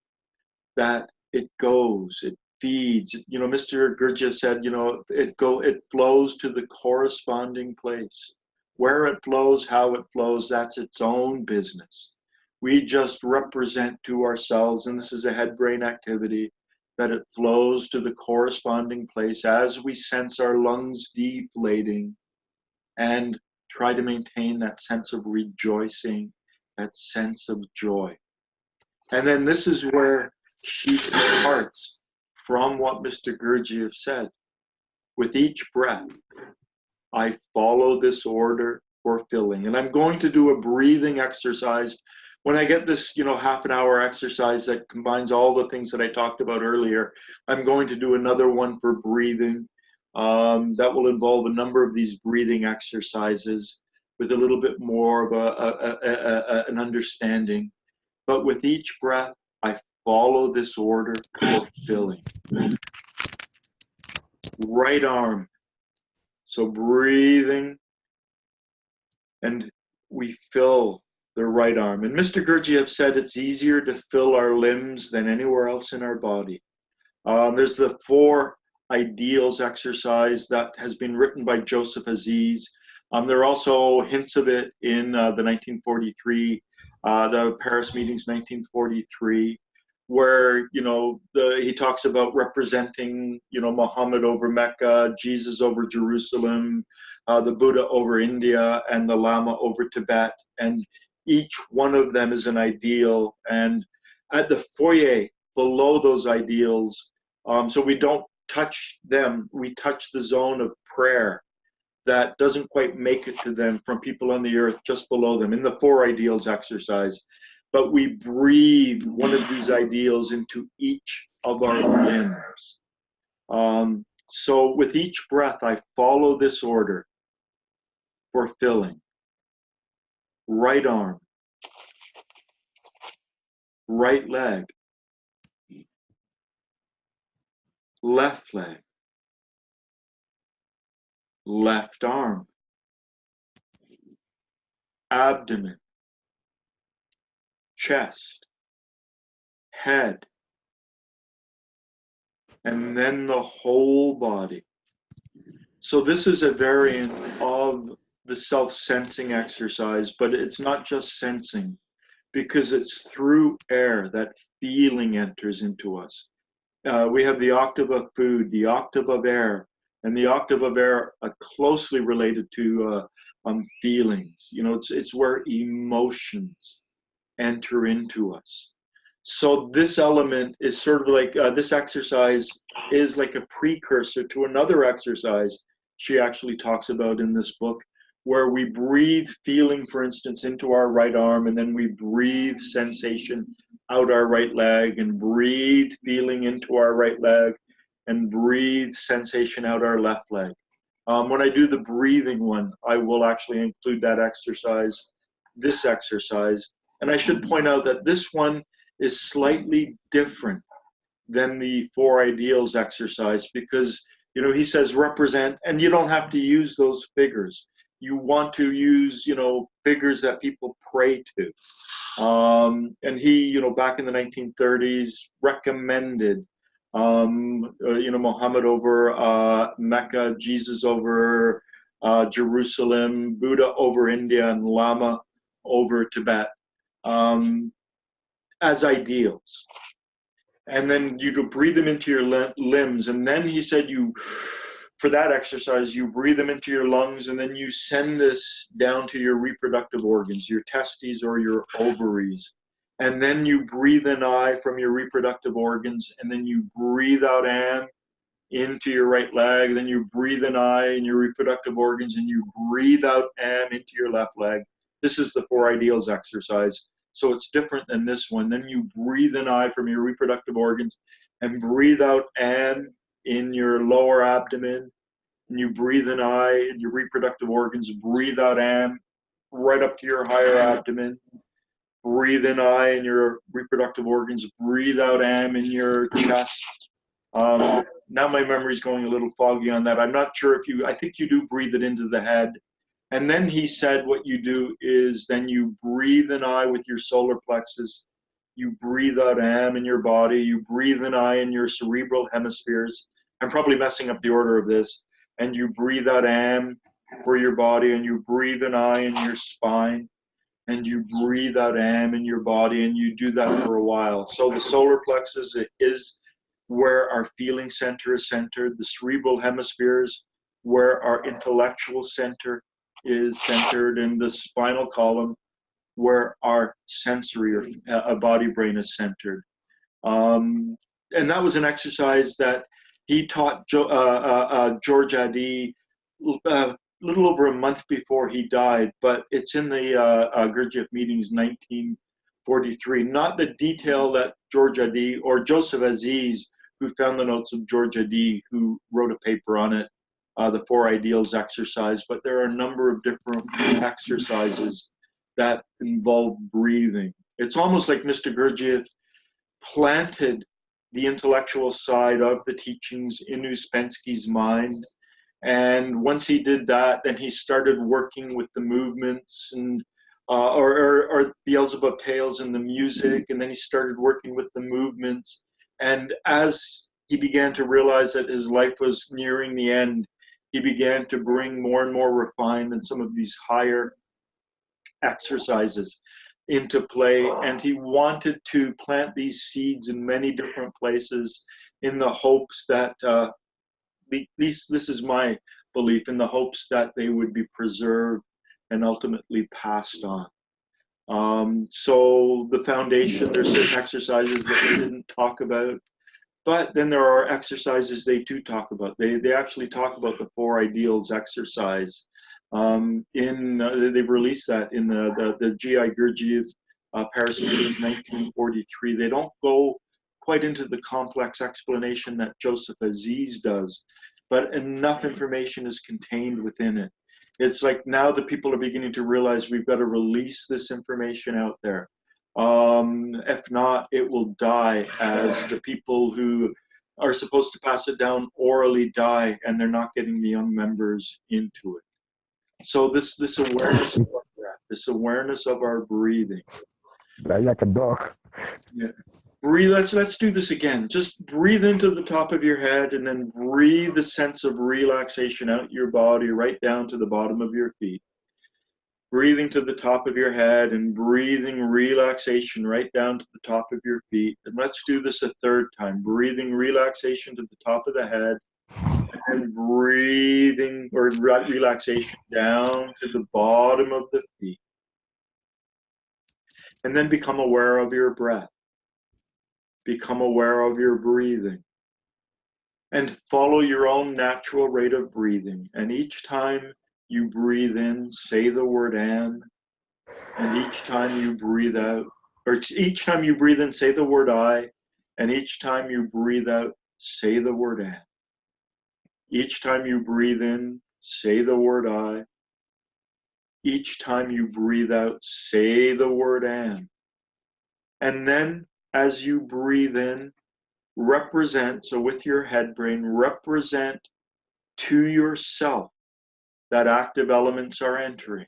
that it goes, it feeds. Mr. Gurdjieff said, it flows to the corresponding place. Where it flows, how it flows, that's its own business. We just represent to ourselves, and this is a head brain activity, that it flows to the corresponding place as we sense our lungs deflating and try to maintain that sense of rejoicing, that sense of joy. And then this is where she departs from what Mr. Gurdjieff said. With each breath, I follow this order for filling. And I'm going to do a breathing exercise. When I get this, half an hour exercise that combines all the things that I talked about earlier, I'm going to do another one for breathing. That will involve a number of these breathing exercises with a little bit more of an understanding. But with each breath, I follow this order for filling. Right arm. So So breathing, and we fill the right arm. And Mr. Gurdjieff said it's easier to fill our limbs than anywhere else in our body. There's the 4 ideals exercise that has been written by Joseph Aziz. There are also hints of it in the 1943, the Paris meetings 1943, where, you know, he talks about representing, you know, Muhammad over Mecca, Jesus over Jerusalem, the Buddha over India, and the Lama over Tibet. And each one of them is an ideal. And at the foyer, below those ideals, so we don't touch them, we touch the zone of prayer that doesn't quite make it to them from people on the earth just below them in the 4 ideals exercise. But we breathe one of these ideals into each of our limbs. So with each breath, I follow this order for filling. Right arm, right leg, left leg, left arm, abdomen, chest, head, and then the whole body. So this is a variant of the self-sensing exercise, but it's not just sensing, because it's through air that feeling enters into us. We have the octave of food, the octave of air, and the octave of air are closely related to feelings. You know, it's where emotions enter into us. So this element is sort of like, this exercise is like a precursor to another exercise she actually talks about in this book, where we breathe feeling, for instance, into our right arm, and then we breathe sensation out our right leg, and breathe feeling into our right leg, and breathe sensation out our left leg. When I do the breathing one, I will actually include that exercise, this exercise. And I should point out that this one is slightly different than the 4 ideals exercise, because, you know, he says represent, and you don't have to use those figures. You want to use, you know, figures that people pray to. And he, you know, back in the 1930s recommended, you know, Muhammad over Mecca, Jesus over Jerusalem, Buddha over India, and Lama over Tibet, as ideals. And then you breathe them into your limbs. And then he said for that exercise, you breathe them into your lungs, and then you send this down to your reproductive organs, your testes or your ovaries. And then you breathe in I from your reproductive organs, and then you breathe out Am into your right leg. Then you breathe in I in your reproductive organs, and you breathe out Am into your left leg. This is the 4 ideals exercise. So it's different than this one. Then you breathe in I from your reproductive organs, and breathe out Am in your lower abdomen, and you breathe in I in your reproductive organs, breathe out Am right up to your higher abdomen, breathe in I in your reproductive organs, breathe out Am in your chest. Now my memory's going a little foggy on that. I'm not sure if I think you do breathe it into the head. And then he said what you do is then you breathe in I with your solar plexus, you breathe out Am in your body, you breathe in I in your cerebral hemispheres. I'm probably messing up the order of this. And you breathe out Am for your body, and you breathe in I in your spine, and you breathe out Am in your body, and you do that for a while. So the solar plexus is where our feeling center is centered, the cerebral hemispheres where our intellectual center is centered, in the spinal column where our sensory or body brain is centered. And that was an exercise that he taught George Adi a little over a month before he died, but it's in the Gurdjieff meetings 1943. Not the detail that George Adi or Joseph Aziz, who found the notes of George Adi, who wrote a paper on it, the 4 ideals exercise, but there are a number of different exercises that involve breathing. It's almost like Mr. Gurdjieff planted the intellectual side of the teachings in Ouspensky's mind, And once he did that, then he started working with the movements and or Beelzebub Tales and the music, and then he started working with the movements. And as he began to realize that his life was nearing the end, he began to bring more and more refined and some of these higher exercises into play. And he wanted to plant these seeds in many different places in the hopes that, at least this is my belief, in the hopes that they would be preserved and ultimately passed on. So the foundation, there's certain exercises that they didn't talk about, but then there are exercises they do talk about. They actually talk about the 4 ideals exercise. They've released that in the G.I. Gurdjieff Paris Meetings 1943. They don't go quite into the complex explanation that Joseph Aziz does, but enough information is contained within it. It's like now the people are beginning to realize we've got to release this information out there. If not, it will die as the people who are supposed to pass it down orally die, and they're not getting the young members into it. So this awareness of our breath, this awareness of our breathing. Like a dog. Yeah. Breathe. Let's do this again. Just breathe into the top of your head, and then breathe the sense of relaxation out your body, right down to the bottom of your feet. Breathing to the top of your head and breathing relaxation right down to the top of your feet. And let's do this a 3rd time. Breathing relaxation to the top of the head, and breathing or relaxation down to the bottom of the feet. And then become aware of your breath. Become aware of your breathing. And follow your own natural rate of breathing. And each time you breathe in, say the word "and." And each time you breathe out, or each time you breathe in, say the word "I." And each time you breathe out, say the word "and." Each time you breathe in, say the word "I." Each time you breathe out, say the word "and." And then as you breathe in, represent, so with your head brain, represent to yourself that active elements are entering.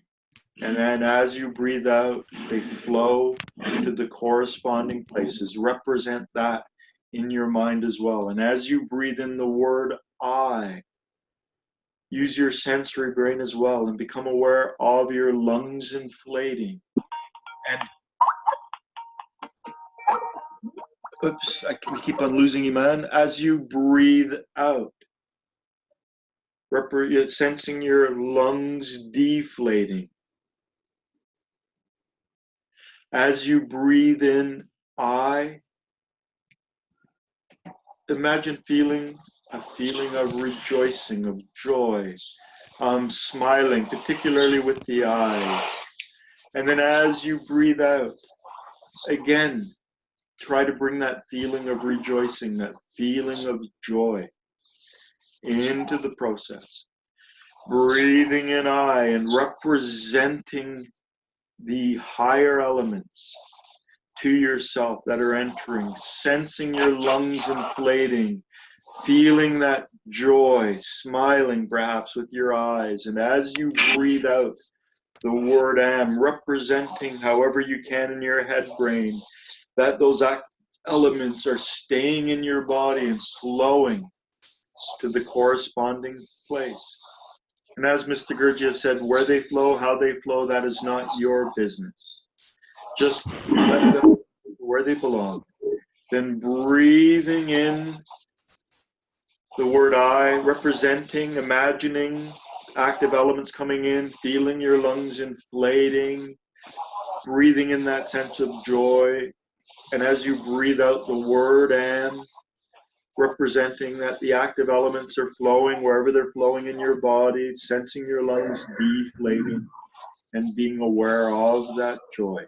And then as you breathe out, they flow into the corresponding places. Represent that in your mind as well. And as you breathe in the word "I," use your sensory brain as well and become aware of your lungs inflating. And oops, we keep on losing Iman. As you breathe out, sensing your lungs deflating. As you breathe in "I," imagine feeling a feeling of rejoicing, of joy, smiling, particularly with the eyes. And then as you breathe out, again, try to bring that feeling of rejoicing, that feeling of joy into the process. Breathing in "I" and representing the higher elements to yourself that are entering, sensing your lungs inflating, feeling that joy, smiling perhaps with your eyes. And as you breathe out the word "am," representing however you can in your head brain that those elements are staying in your body and flowing to the corresponding place. And as Mr. Gurdjieff said, where they flow, how they flow, that is not your business. Just let them where they belong. Then breathing in the word "I," representing, imagining active elements coming in, feeling your lungs inflating, breathing in that sense of joy. And as you breathe out the word "am," representing that the active elements are flowing wherever they're flowing in your body, sensing your lungs deflating and being aware of that joy.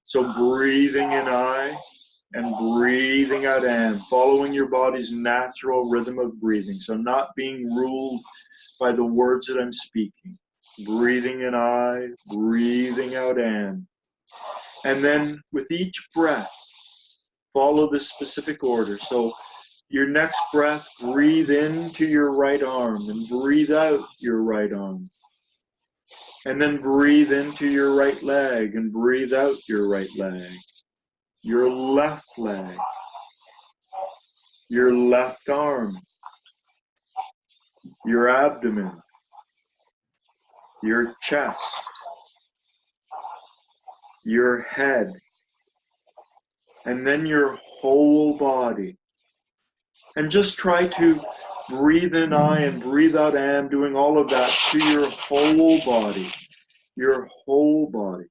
So breathing in "I" and breathing out "am," following your body's natural rhythm of breathing. So not being ruled by the words that I'm speaking. Breathing in "I," breathing out "am." And then with each breath, follow this specific order. So Your next breath, breathe into your right arm and breathe out your right arm. And then breathe into your right leg and breathe out your right leg. Your left leg. Your left arm. Your abdomen. Your chest. Your head. And then your whole body. And just try to breathe in I and breathe out am, doing all of that to your whole body. Your whole body.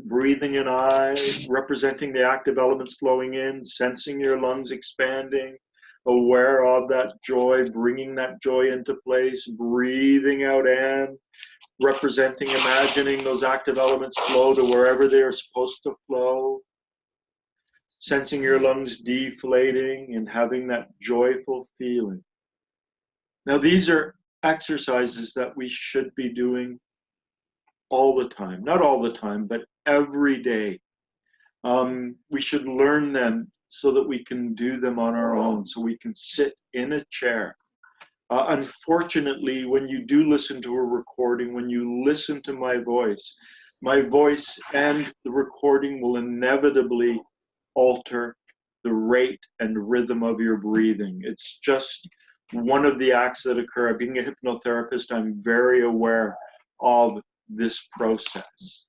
Breathing in I, representing the active elements flowing in, sensing your lungs expanding, aware of that joy, bringing that joy into place. Breathing out am, representing, imagining those active elements flow to wherever they are supposed to flow. Sensing your lungs deflating and having that joyful feeling. Now, these are exercises that we should be doing all the time. Not all the time, but every day. We should learn them so that we can do them on our own, so we can sit in a chair. Unfortunately, when you do listen to a recording, when you listen to my voice and the recording will inevitably alter the rate and rhythm of your breathing. It's just one of the acts that occur. Being a hypnotherapist, I'm very aware of this process.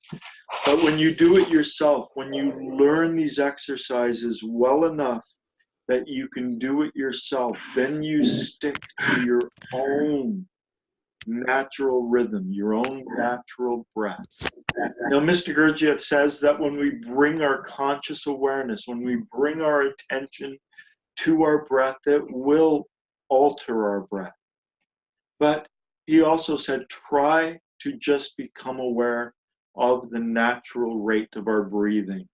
But when you do it yourself, when you learn these exercises well enough that you can do it yourself, then you stick to your own natural rhythm, your own natural breath. Now, Mr. Gurdjieff says that when we bring our conscious awareness, when we bring our attention to our breath, it will alter our breath. But he also said, try to just become aware of the natural rate of our breathing.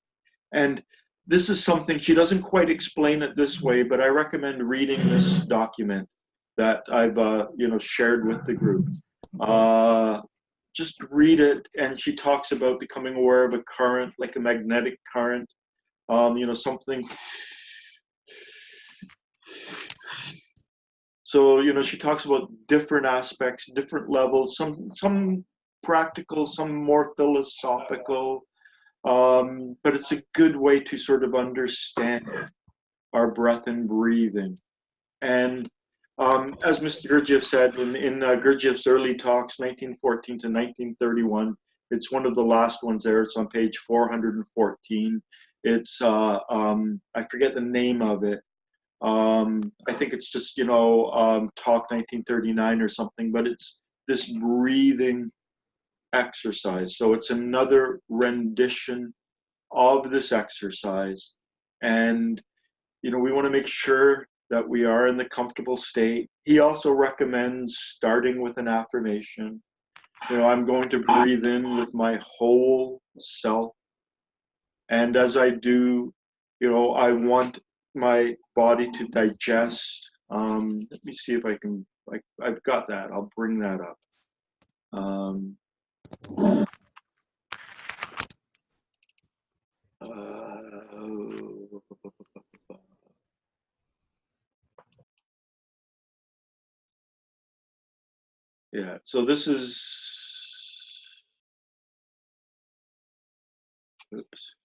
And this is something, she doesn't quite explain it this way, but I recommend reading this document that I've shared with the group. Just read it, and she talks about becoming aware of a current, like a magnetic current, something. So, she talks about different aspects, different levels, some practical, some more philosophical, but it's a good way to sort of understand our breath and breathing. And as Mr. Gurdjieff said, in Gurdjieff's early talks, 1914 to 1931, it's one of the last ones there. It's on page 414. It's, I forget the name of it. I think it's just, talk 1939 or something, but it's this breathing exercise. So it's another rendition of this exercise. And, we want to make sure that we are in the comfortable state. He also recommends starting with an affirmation. I'm going to breathe in with my whole self. And as I do, I want my body to digest. Let me see if I can, I've got that. I'll bring that up. Yeah, so this is, oops.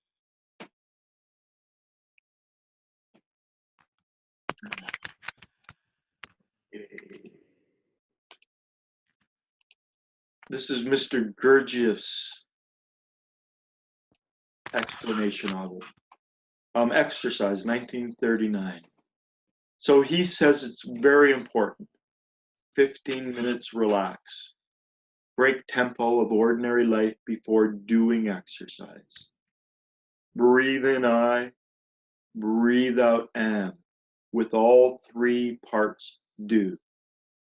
This is Mr. Gurdjieff's explanation of it. Exercise, 1939. So he says it's very important. 15 minutes relax. Break tempo of ordinary life before doing exercise. Breathe in I, breathe out am, with all three parts do.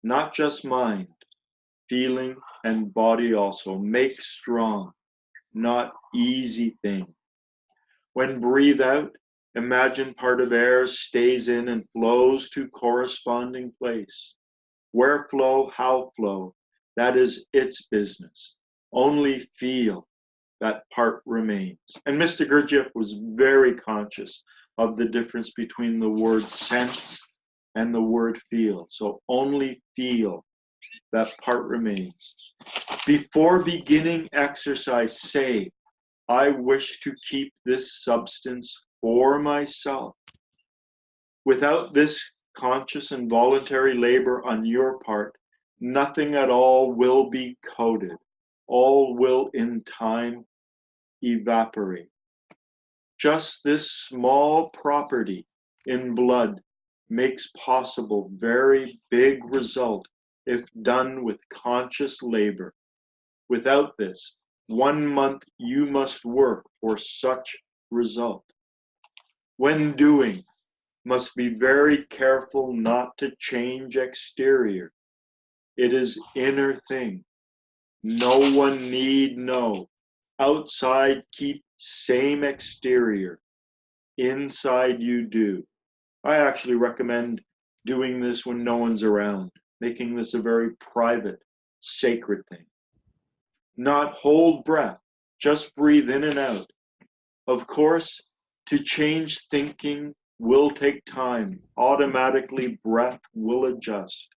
Not just mind, feeling and body also. Make strong, not easy thing. When breathe out, imagine part of air stays in and flows to corresponding place. Where flow, how flow, that is its business. Only feel, that part remains. And Mr. Gurdjieff was very conscious of the difference between the word sense and the word feel. So only feel, that part remains. Before beginning exercise, say, I wish to keep this substance for myself. Without this conscious and voluntary labor on your part, nothing at all will be coded. All will in time evaporate. Just this small property in blood makes possible very big result if done with conscious labor. Without this, 1 month you must work for such result. When doing, must be very careful not to change exterior. It is inner thing. No one need know. Outside keep same exterior. Inside you do. I actually recommend doing this when no one's around, making this a very private, sacred thing. Not hold breath, just breathe in and out. Of course, to change thinking will take time. Automatically, breath will adjust.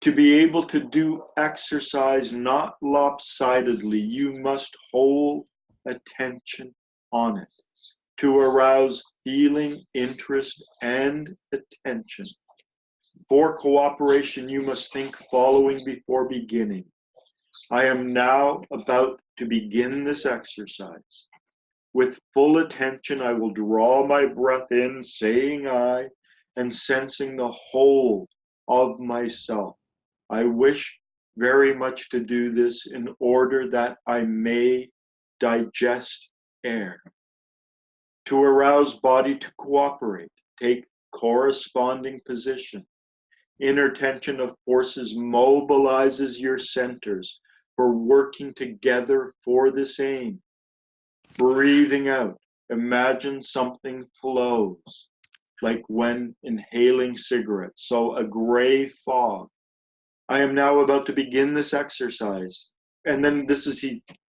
To be able to do exercise not lopsidedly, you must hold attention on it. To arouse feeling, interest, and attention. For cooperation, you must think following before beginning. I am now about to begin this exercise. With full attention, I will draw my breath in, saying I, and sensing the whole of myself. I wish very much to do this in order that I may digest air. To arouse body to cooperate, take corresponding position. Inner tension of forces mobilizes your centers for working together for this aim. Breathing out, imagine something flows, like when inhaling cigarettes, so a gray fog. I am now about to begin this exercise. And then this is,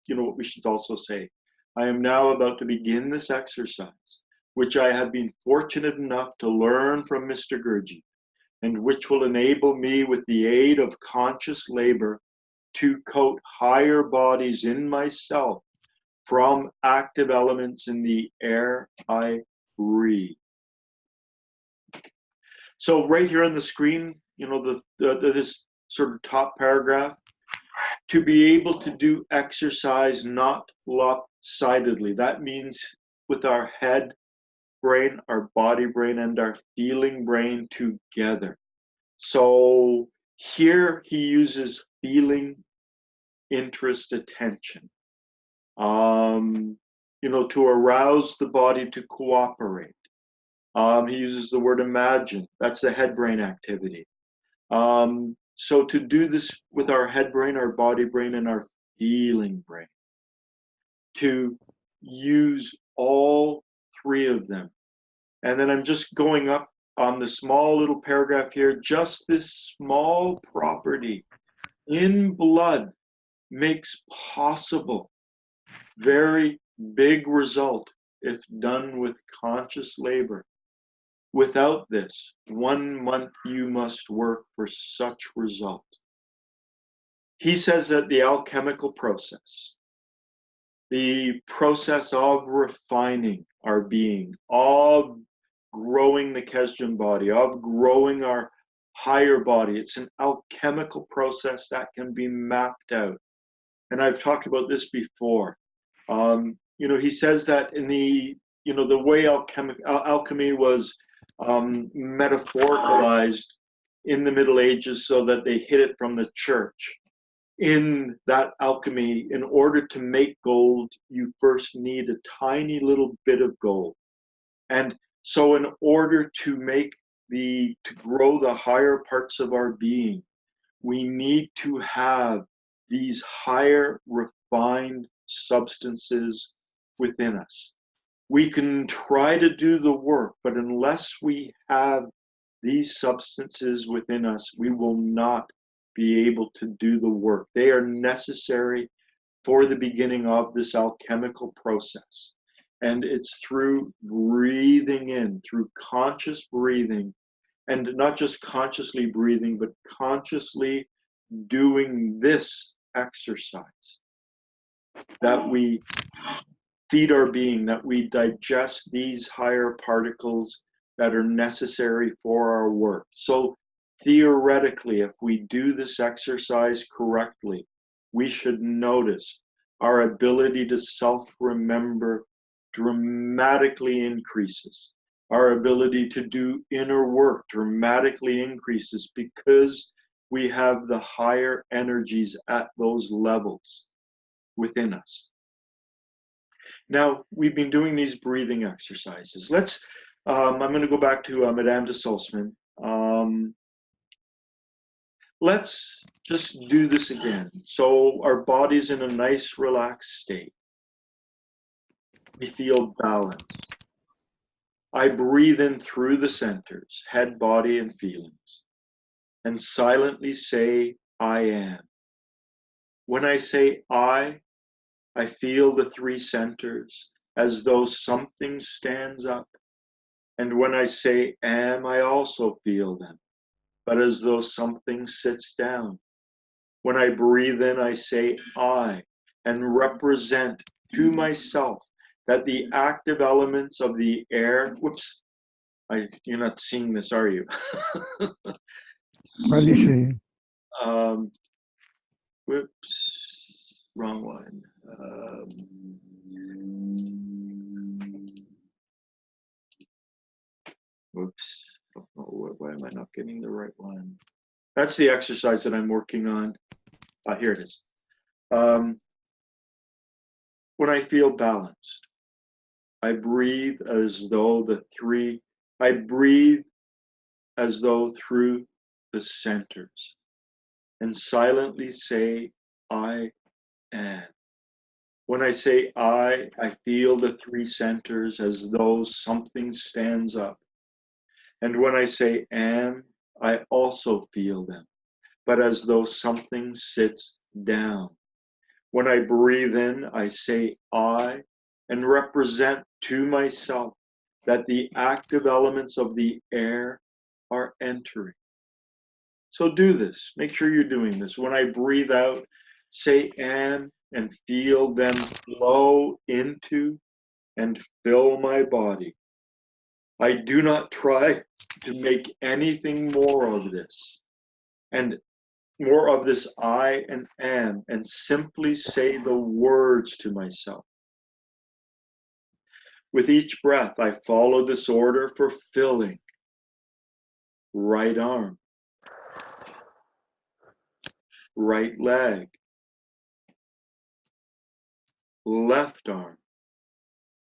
what we should also say. I am now about to begin this exercise, which I have been fortunate enough to learn from Mr. Gurdjieff, and which will enable me with the aid of conscious labor to coat higher bodies in myself from active elements in the air I breathe. So right here on the screen, this sort of top paragraph, to be able to do exercise not lopsidedly. That means with our head brain, our body brain, and our feeling brain together. So here he uses feeling, interest, attention. To arouse the body to cooperate. He uses the word imagine. That's the head brain activity. So to do this with our head brain, our body brain, and our feeling brain. To use all three of them. And then I'm just going up on the small little paragraph here. Just this small property in blood makes possible very big result if done with conscious labor. Without this, 1 month you must work for such result. He says that the alchemical process, the process of refining our being, of growing the Kesdjan body, of growing our higher body, it's an alchemical process that can be mapped out. And I've talked about this before. He says that in the way alchemy was metaphoricalized in the Middle Ages so that they hid it from the church. In that alchemy, in order to make gold, you first need a tiny little bit of gold. And so in order to grow the higher parts of our being, we need to have these higher refined substances within us. We can try to do the work, but unless we have these substances within us, we will not be able to do the work. They are necessary for the beginning of this alchemical process. And it's through breathing in, through conscious breathing, and not just consciously breathing, but consciously doing this exercise, that we feed our being, that we digest these higher particles that are necessary for our work. So theoretically, if we do this exercise correctly, we should notice our ability to self-remember dramatically increases. Our ability to do inner work dramatically increases because we have the higher energies at those levels within us. Now, we've been doing these breathing exercises. I'm going to go back to Madame de Salzman. Let's just do this again. So our body's in a nice, relaxed state. We feel balanced. I breathe in through the centers, head, body, and feelings, and silently say, I am. When I say I feel the three centers as though something stands up. And when I say am, I also feel them, but as though something sits down. When I breathe in, I say I, and represent to myself that the active elements of the air, whoops, you're not seeing this, are you? Hardly see. Whoops, wrong one. Whoops, don't know, why am I not getting the right one? That's the exercise that I'm working on. Here it is. When I feel balanced, I breathe as though through the centers and silently say, I am. When I say I feel the three centers as though something stands up. And when I say am, I also feel them, but as though something sits down. When I breathe in, I say I, and represent to myself that the active elements of the air are entering. So do this. Make sure you're doing this. When I breathe out, say am, and feel them flow into and fill my body. I do not try to make anything more of this, and more of this I and am, and simply say the words to myself. With each breath, I follow this order for filling. Right arm, right leg, left arm,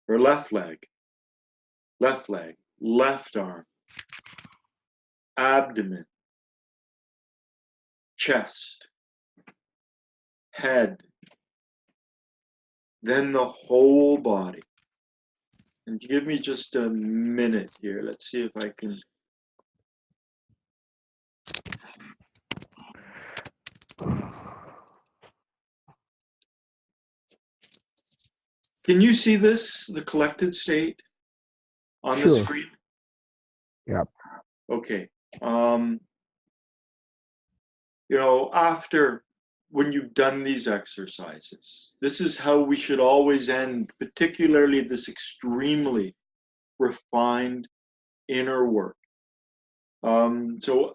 or left leg, left arm, abdomen, chest, head, then the whole body. And give me just a minute here. Let's see if I can. Can you see this, the collected state on the Sure. screen? Yep. Okay. After when you've done these exercises, this is how we should always end, particularly this extremely refined inner work. The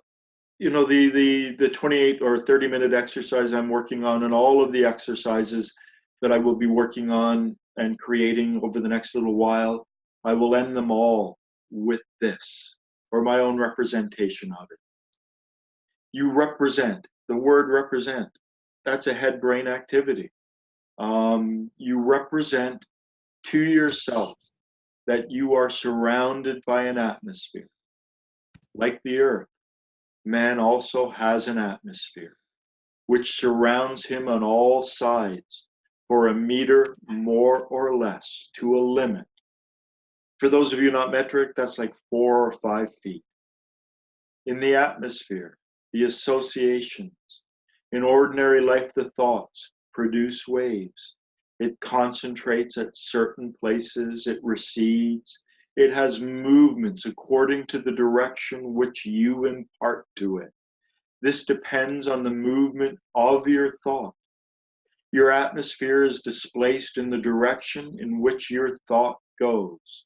28 or 30-minute exercise I'm working on, and all of the exercises that I will be working on and creating over the next little while, I will end them all with this, or my own representation of it. You represent, the word represent, that's a head-brain activity. You represent to yourself that you are surrounded by an atmosphere. Like the earth, man also has an atmosphere which surrounds him on all sides for a meter more or less to a limit. For those of you not metric, that's like 4 or 5 feet. In the atmosphere, the associations, in ordinary life, the thoughts produce waves. It concentrates at certain places, it recedes. It has movements according to the direction which you impart to it. This depends on the movement of your thought. Your atmosphere is displaced in the direction in which your thought goes.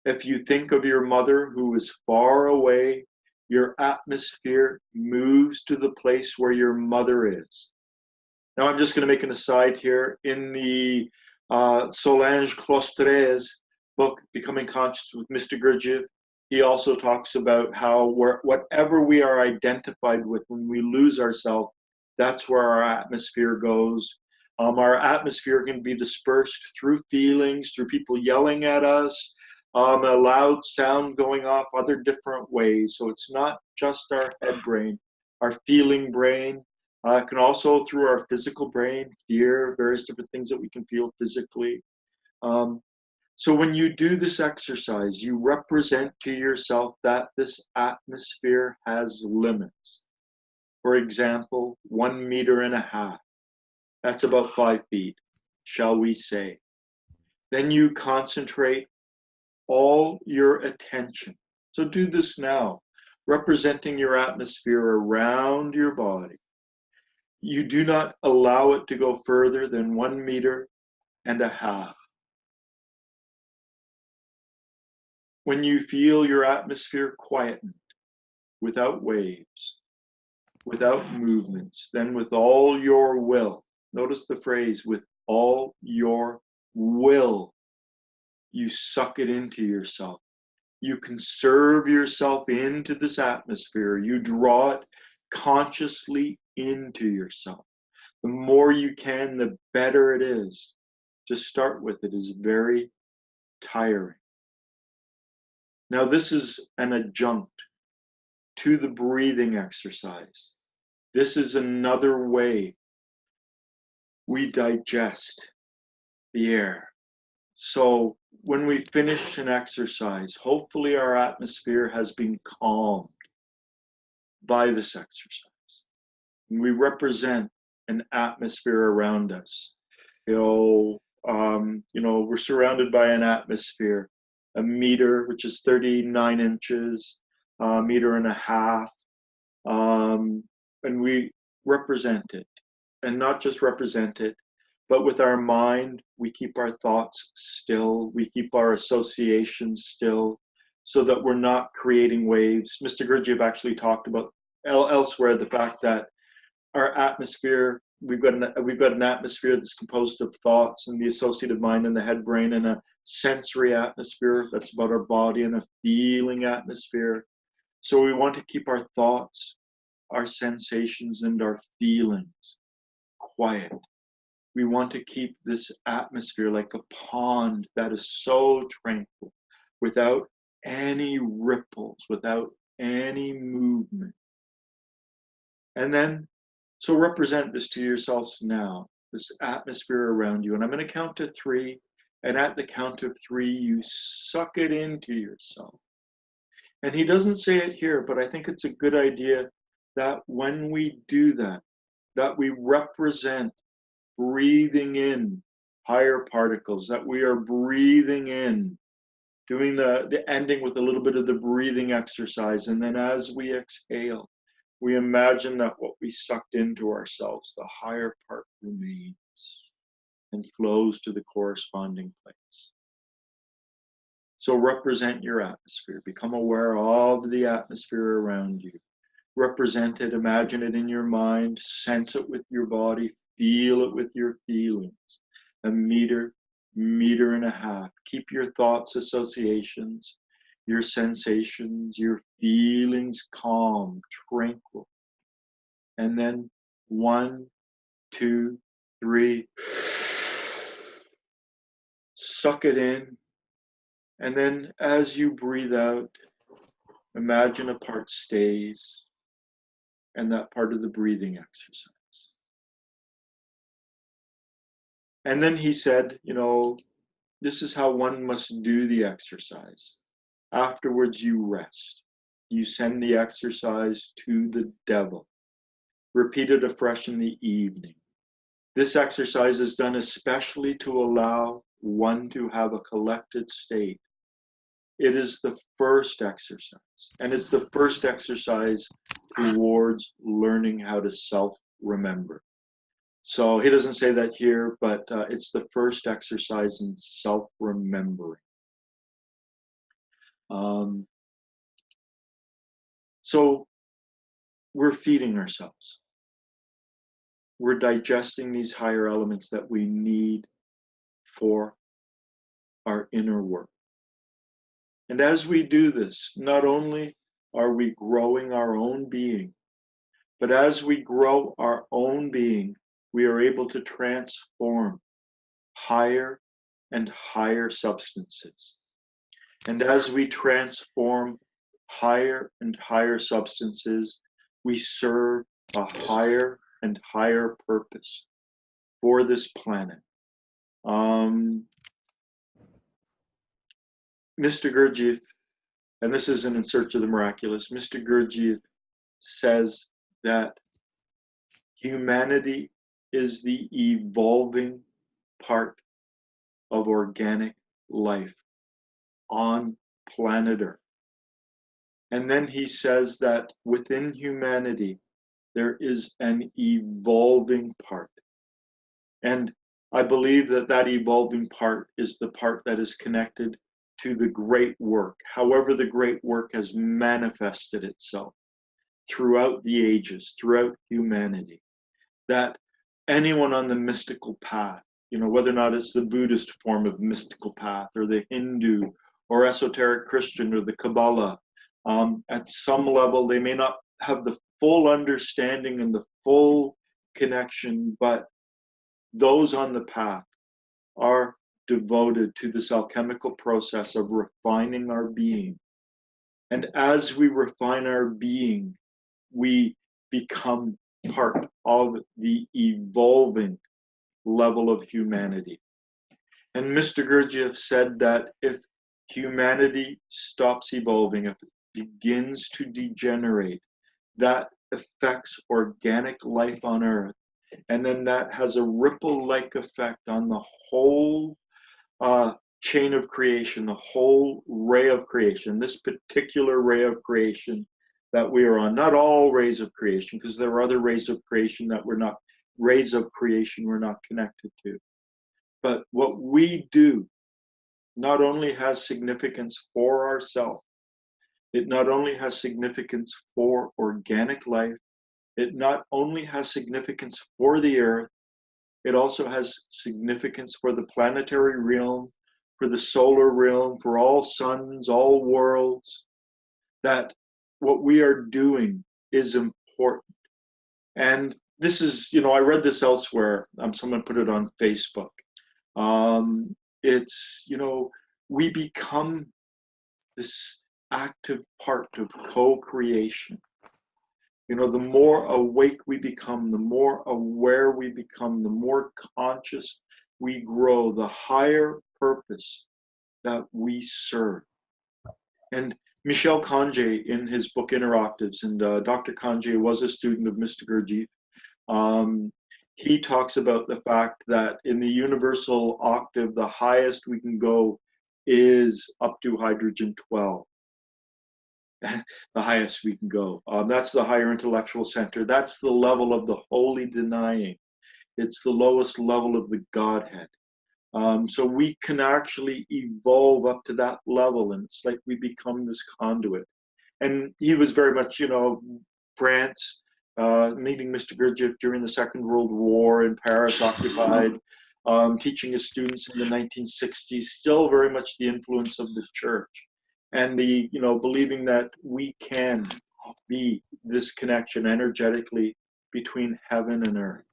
If you think of your mother who is far away, your atmosphere moves to the place where your mother is. Now, I'm just going to make an aside here. In the Solange Clostre's book, Becoming Conscious with Mr. Gurdjieff, he also talks about how whatever we are identified with, when we lose ourselves, that's where our atmosphere goes. Our atmosphere can be dispersed through feelings, through people yelling at us, a loud sound going off, other different ways. So it's not just our head brain, our feeling brain. It can also through our physical brain, fear, various different things that we can feel physically. So when you do this exercise, you represent to yourself that this atmosphere has limits. For example, 1.5 meters. That's about 5 feet, shall we say. Then you concentrate all your attention. So do this now, representing your atmosphere around your body. You do not allow it to go further than 1.5 meters. When you feel your atmosphere quieten, without waves, without movements, then with all your will, notice the phrase, with all your will, you suck it into yourself. You conserve yourself into this atmosphere. You draw it consciously into yourself. The more you can, the better it is. To start with, it is very tiring. Now, this is an adjunct to the breathing exercise. This is another way we digest the air. So when we finish an exercise, hopefully our atmosphere has been calmed by this exercise. We represent an atmosphere around us. We're surrounded by an atmosphere, 1 meter, which is 39 inches, 1.5 meters, and we represent it. And not just represent it, but with our mind, we keep our thoughts still, we keep our associations still, so that we're not creating waves. Mr. Gurdjieff actually talked about elsewhere the fact that our atmosphere, we've got an atmosphere that's composed of thoughts and the associative mind and the head brain, and a sensory atmosphere that's about our body, and a feeling atmosphere. So we want to keep our thoughts, our sensations, and our feelings quiet. We want to keep this atmosphere like a pond that is so tranquil, without any ripples, without any movement. And then, so represent this to yourselves now, this atmosphere around you. And I'm going to count to 3. And at the count of 3, you suck it into yourself. And he doesn't say it here, but I think it's a good idea that when we do that, that we represent breathing in higher particles, that we are breathing in, doing the ending with a little bit of the breathing exercise. And then as we exhale, we imagine that what we sucked into ourselves, the higher part remains and flows to the corresponding place. So represent your atmosphere. Become aware of the atmosphere around you. Represent it, imagine it in your mind, sense it with your body, feel it with your feelings. 1 meter, 1.5 meters. Keep your thoughts, associations, your sensations, your feelings calm, tranquil. And then 1, 2, 3. Suck it in. And then as you breathe out, imagine a part stays, and that part of the breathing exercise. And then he said, this is how one must do the exercise. Afterwards, you rest. You send the exercise to the devil. Repeat it afresh in the evening. This exercise is done especially to allow one to have a collected state. It is the first exercise, and it's the first exercise towards learning how to self-remember. So he doesn't say that here, but it's the first exercise in self-remembering. So we're feeding ourselves. We're digesting these higher elements that we need for our inner work. And as we do this, not only are we growing our own being, but as we grow our own being, we are able to transform higher and higher substances. And as we transform higher and higher substances, we serve a higher and higher purpose for this planet. Mr. Gurdjieff, and this isn't In Search of the Miraculous, Mr. Gurdjieff says that humanity is the evolving part of organic life on planet Earth. And then he says that within humanity, there is an evolving part. And I believe that that evolving part is the part that is connected to the great work, however the great work has manifested itself throughout the ages, throughout humanity. That anyone on the mystical path, whether or not it's the Buddhist form of mystical path or the Hindu or esoteric Christian or the Kabbalah, at some level they may not have the full understanding and the full connection, but those on the path are devoted to this alchemical process of refining our being. And as we refine our being, we become part of the evolving level of humanity. And Mr. Gurdjieff said that if humanity stops evolving, if it begins to degenerate, that affects organic life on Earth. And then that has a ripple-like effect on the whole chain of creation, the whole ray of creation, this particular ray of creation that we are on. Not all rays of creation, because there are other rays of creation that we're not connected to. But what we do not only has significance for ourselves, it not only has significance for organic life, it not only has significance for the Earth, it also has significance for the planetary realm, for the solar realm, for all suns, all worlds, that what we are doing is important. And this is, I read this elsewhere. Someone put it on Facebook. It's, we become this active part of co-creation. The more awake we become, the more aware we become, the more conscious we grow, the higher purpose that we serve. And Michel Conje, in his book Inner Octaves, and Dr. Conje was a student of Mr. Gurdjieff, he talks about the fact that in the universal octave, the highest we can go is up to hydrogen 12. The highest we can go. That's the higher intellectual center. That's the level of the holy denying. It's the lowest level of the Godhead. So we can actually evolve up to that level, and it's like we become this conduit. And he was very much, France, meeting Mr. Gurdjieff during the Second World War in Paris, occupied, teaching his students in the 1960s, still very much the influence of the church. And the, believing that we can be this connection energetically between heaven and earth.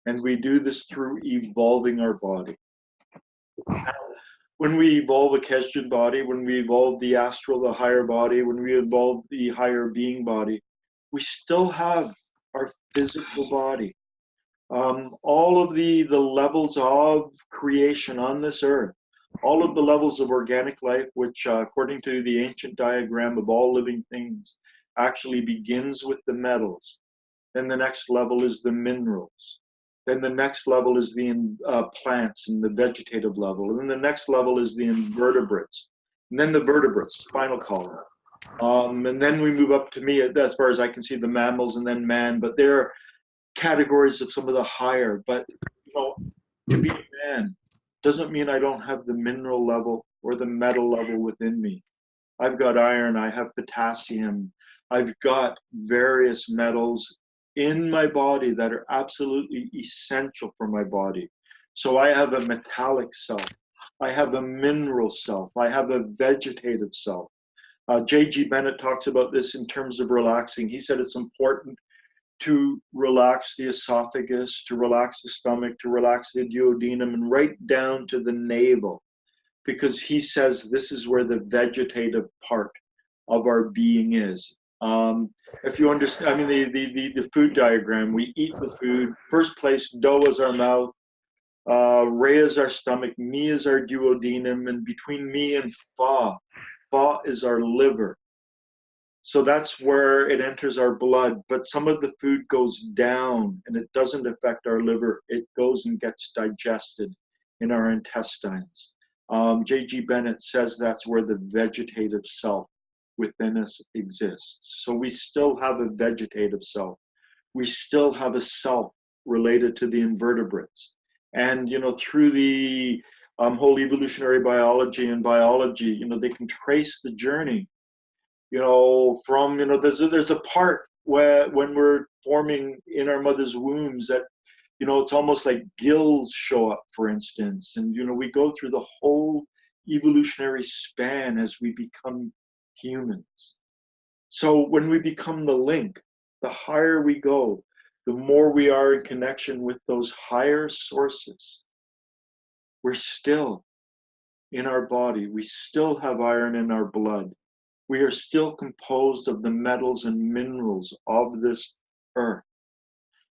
And we do this through evolving our body. When we evolve a Keshan body, when we evolve the astral, the higher body, when we evolve the higher being body, we still have our physical body. All of the levels of creation on this earth, all of the levels of organic life, which according to the ancient diagram of all living things, actually begins with the metals. Then the next level is the minerals. Then the next level is the plants and the vegetative level. And then the next level is the invertebrates. And then the vertebrates, spinal column. And then we move up to me, as far as I can see, the mammals and then man. But there are categories of some of the higher. But, you know, to be a man doesn't mean I don't have the mineral level or the metal level within me. I've got iron, I have potassium, I've got various metals in my body that are absolutely essential for my body. So I have a metallic self, I have a mineral self, I have a vegetative self. J.G. Bennett talks about this in terms of relaxing. He said it's important to relax the esophagus, to relax the stomach, to relax the duodenum, and right down to the navel, because he says this is where the vegetative part of our being is. If you understand, I mean, the food diagram, we eat the food. First place, dough is our mouth, re is our stomach, me is our duodenum, and between me and fa is our liver. So that's where it enters our blood, but some of the food goes down and it doesn't affect our liver. It goes and gets digested in our intestines. J.G. Bennett says that's where the vegetative self within us exists. So we still have a vegetative self. We still have a self related to the invertebrates. And, you know, through the whole evolutionary biology and biology, you know, they can trace the journey, you know, from, you know, there's a part where when we're forming in our mother's wombs that, you know, it's almost like gills show up, for instance. And, you know, we go through the whole evolutionary span as we become humans. So when we become the link, the higher we go, the more we are in connection with those higher sources. We're still in our body. We still have iron in our blood. We are still composed of the metals and minerals of this earth.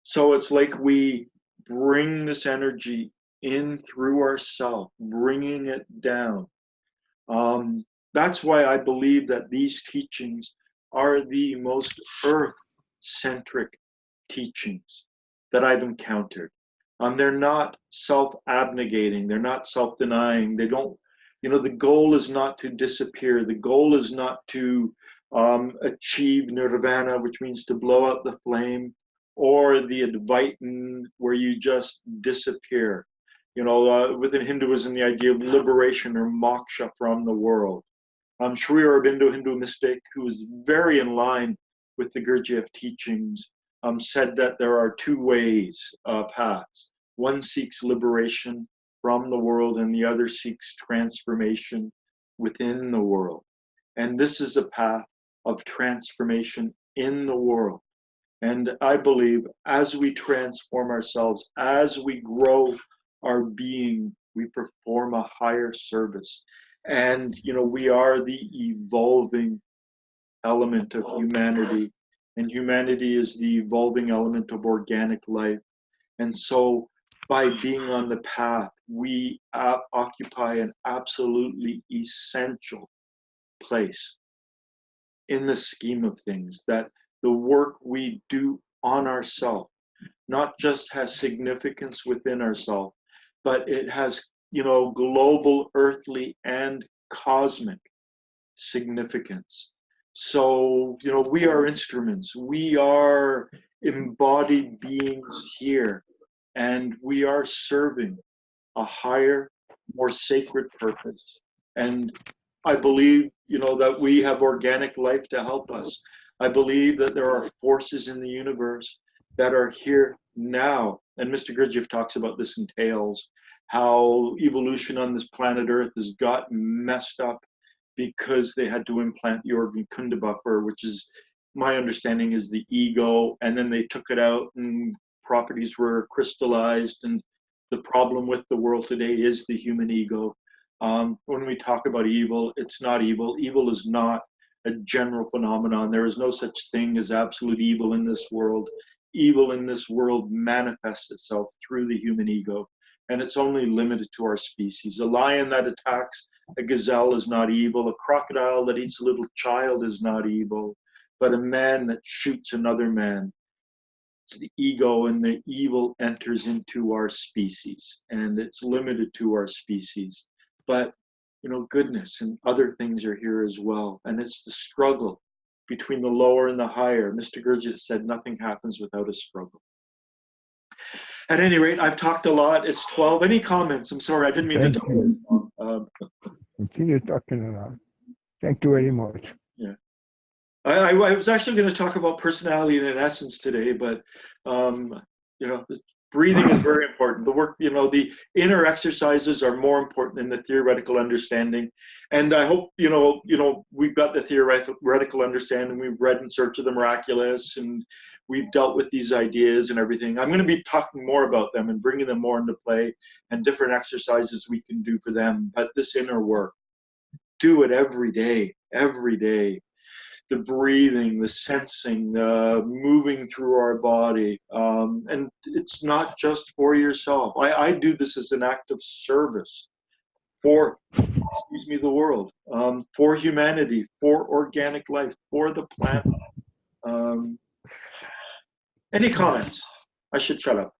So it's like we bring this energy in through ourselves, bringing it down. That's why I believe that these teachings are the most earth-centric teachings that I've encountered. They're not self-abnegating. They're not self-denying. They don't, you know, the goal is not to disappear. The goal is not to achieve nirvana, which means to blow out the flame, or the Advaitin, where you just disappear. You know, within Hinduism, the idea of liberation or moksha from the world. Sri Aurobindo, Hindu mystic, who is very in line with the Gurdjieff teachings, said that there are two paths. One seeks liberation from the world, and the other seeks transformation within the world. And this is a path of transformation in the world. And I believe as we transform ourselves, as we grow our being, we perform a higher service. And, you know, we are the evolving element of humanity, and humanity is the evolving element of organic life. And so by being on the path, we occupy an absolutely essential place in the scheme of things, that the work we do on ourselves not just has significance within ourselves, but it has, you know, global, earthly, and cosmic significance. So, you know, we are instruments. We are embodied beings here, and we are serving a higher, more sacred purpose. And I believe, you know, that we have organic life to help us. I believe that there are forces in the universe that are here now. And Mr. Gurdjieff talks about this in Tales, how evolution on this planet Earth has gotten messed up because they had to implant the organ kunda buffer, which is, my understanding, is the ego, and then they took it out and properties were crystallized. And the problem with the world today is the human ego. When we talk about evil, it's not evil. Evil is not a general phenomenon. There is no such thing as absolute evil in this world. Evil in this world manifests itself through the human ego, and it's only limited to our species. A lion that attacks a gazelle is not evil. A crocodile that eats a little child is not evil. But a man that shoots another man, the ego and the evil enters into our species, and it's limited to our species. But, goodness and other things are here as well. And it's the struggle between the lower and the higher. Mr. Gurdjieff said nothing happens without a struggle. At any rate, I've talked a lot. It's 12. Any comments? I'm sorry, I didn't mean to talk this long. Continue talking a lot. Thank you very much. Yeah. I was actually going to talk about personality and in essence today, but breathing is very important. The work, the inner exercises are more important than the theoretical understanding. And I hope, we've got the theoretical understanding. We've read In Search of the Miraculous, and we've dealt with these ideas and everything. I'm going to be talking more about them and bringing them more into play and different exercises we can do for them. But this inner work, do it every day, every day. The breathing, the sensing, moving through our body. And it's not just for yourself. I do this as an act of service for, the world, for humanity, for organic life, for the planet. Any comments? I should shut up.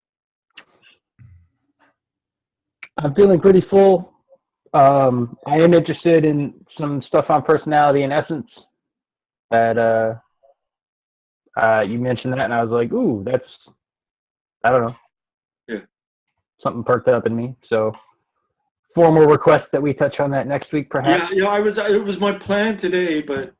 I'm feeling pretty full. I am interested in some stuff on personality and essence. That you mentioned that, and I was like, "Ooh, that's, I don't know, yeah, something perked up in me." So, formal request that we touch on that next week, perhaps. Yeah. It was my plan today, but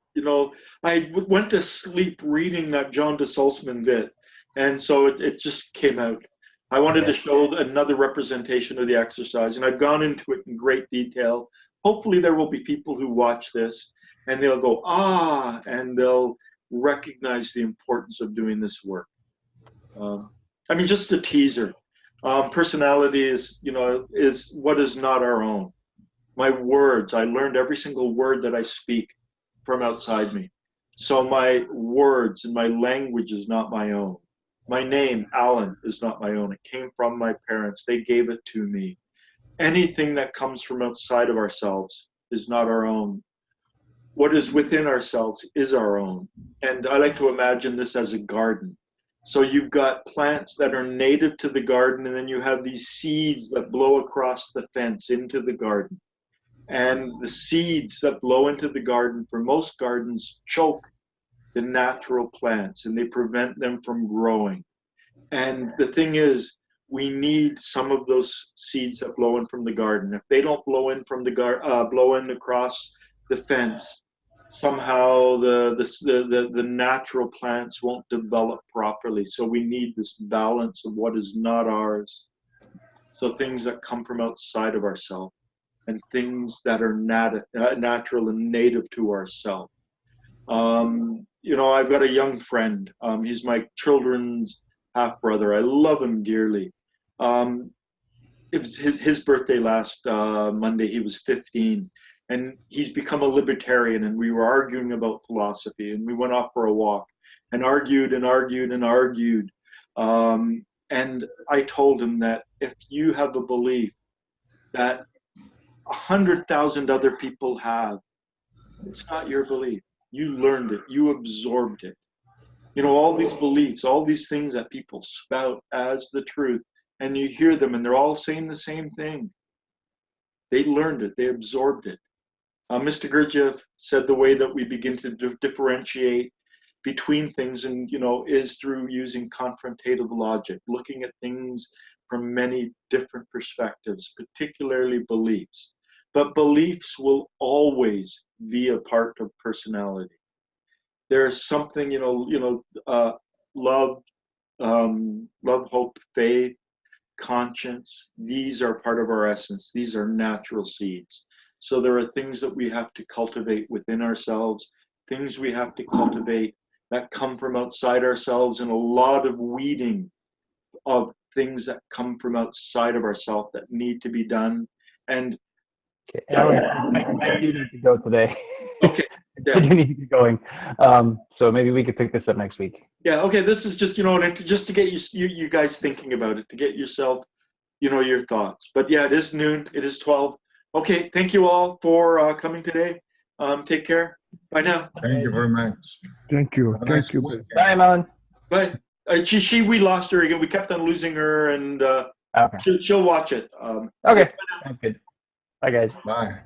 I went to sleep reading that John de Salzman bit, and so it just came out. I wanted to show another representation of the exercise, and I've gone into it in great detail. Hopefully, there will be people who watch this, and they'll go, and they'll recognize the importance of doing this work. Just a teaser. Personality is what is not our own. My words, I learned every single word that I speak from outside me. So my words and my language is not my own. My name, Alan, is not my own. It came from my parents. They gave it to me. Anything that comes from outside of ourselves is not our own. What is within ourselves is our own. And I like to imagine this as a garden. So you've got plants that are native to the garden, and then you have these seeds that blow across the fence into the garden. And the seeds that blow into the garden, for most gardens, choke the natural plants, and they prevent them from growing. And the thing is, we need some of those seeds that blow in from the garden. If they don't blow in from the blow in across the fence, somehow the natural plants won't develop properly. So we need this balance of what is not ours. So things that come from outside of ourselves, and things that are natural and native to ourselves. I've got a young friend. He's my children's half brother. I love him dearly. It was his birthday last Monday. He was 15, and he's become a libertarian. And we were arguing about philosophy, and we went off for a walk and argued and argued and argued. And I told him that if you have a belief that 100,000 other people have, it's not your belief. You learned it. You absorbed it. All these beliefs, all these things that people spout as the truth, and you hear them and they're all saying the same thing. They learned it. They absorbed it. Mr. Gurdjieff said the way that we begin to differentiate between things and, is through using confrontative logic, looking at things from many different perspectives, particularly beliefs. But beliefs will always be a part of personality. There's something, love, hope, faith, conscience. These are part of our essence. These are natural seeds. So there are things that we have to cultivate within ourselves, things we have to cultivate that come from outside ourselves, and a lot of weeding of things that come from outside of ourselves that need to be done. And Alan, I do need to go today. Okay. Yeah. I do need to get going. So maybe we could pick this up next week. Yeah. Okay. This is just, just to get you guys thinking about it, to get yourself, your thoughts. But yeah, it is noon. It is 12. Okay. Thank you all for coming today. Take care. Bye now. Thank you very much. Thank you. Have a Thank nice you. weekend. Bye, Alan. Bye. We lost her again. We kept on losing her, and Okay. she'll watch it. Okay. Sounds good. Bye, guys. Bye.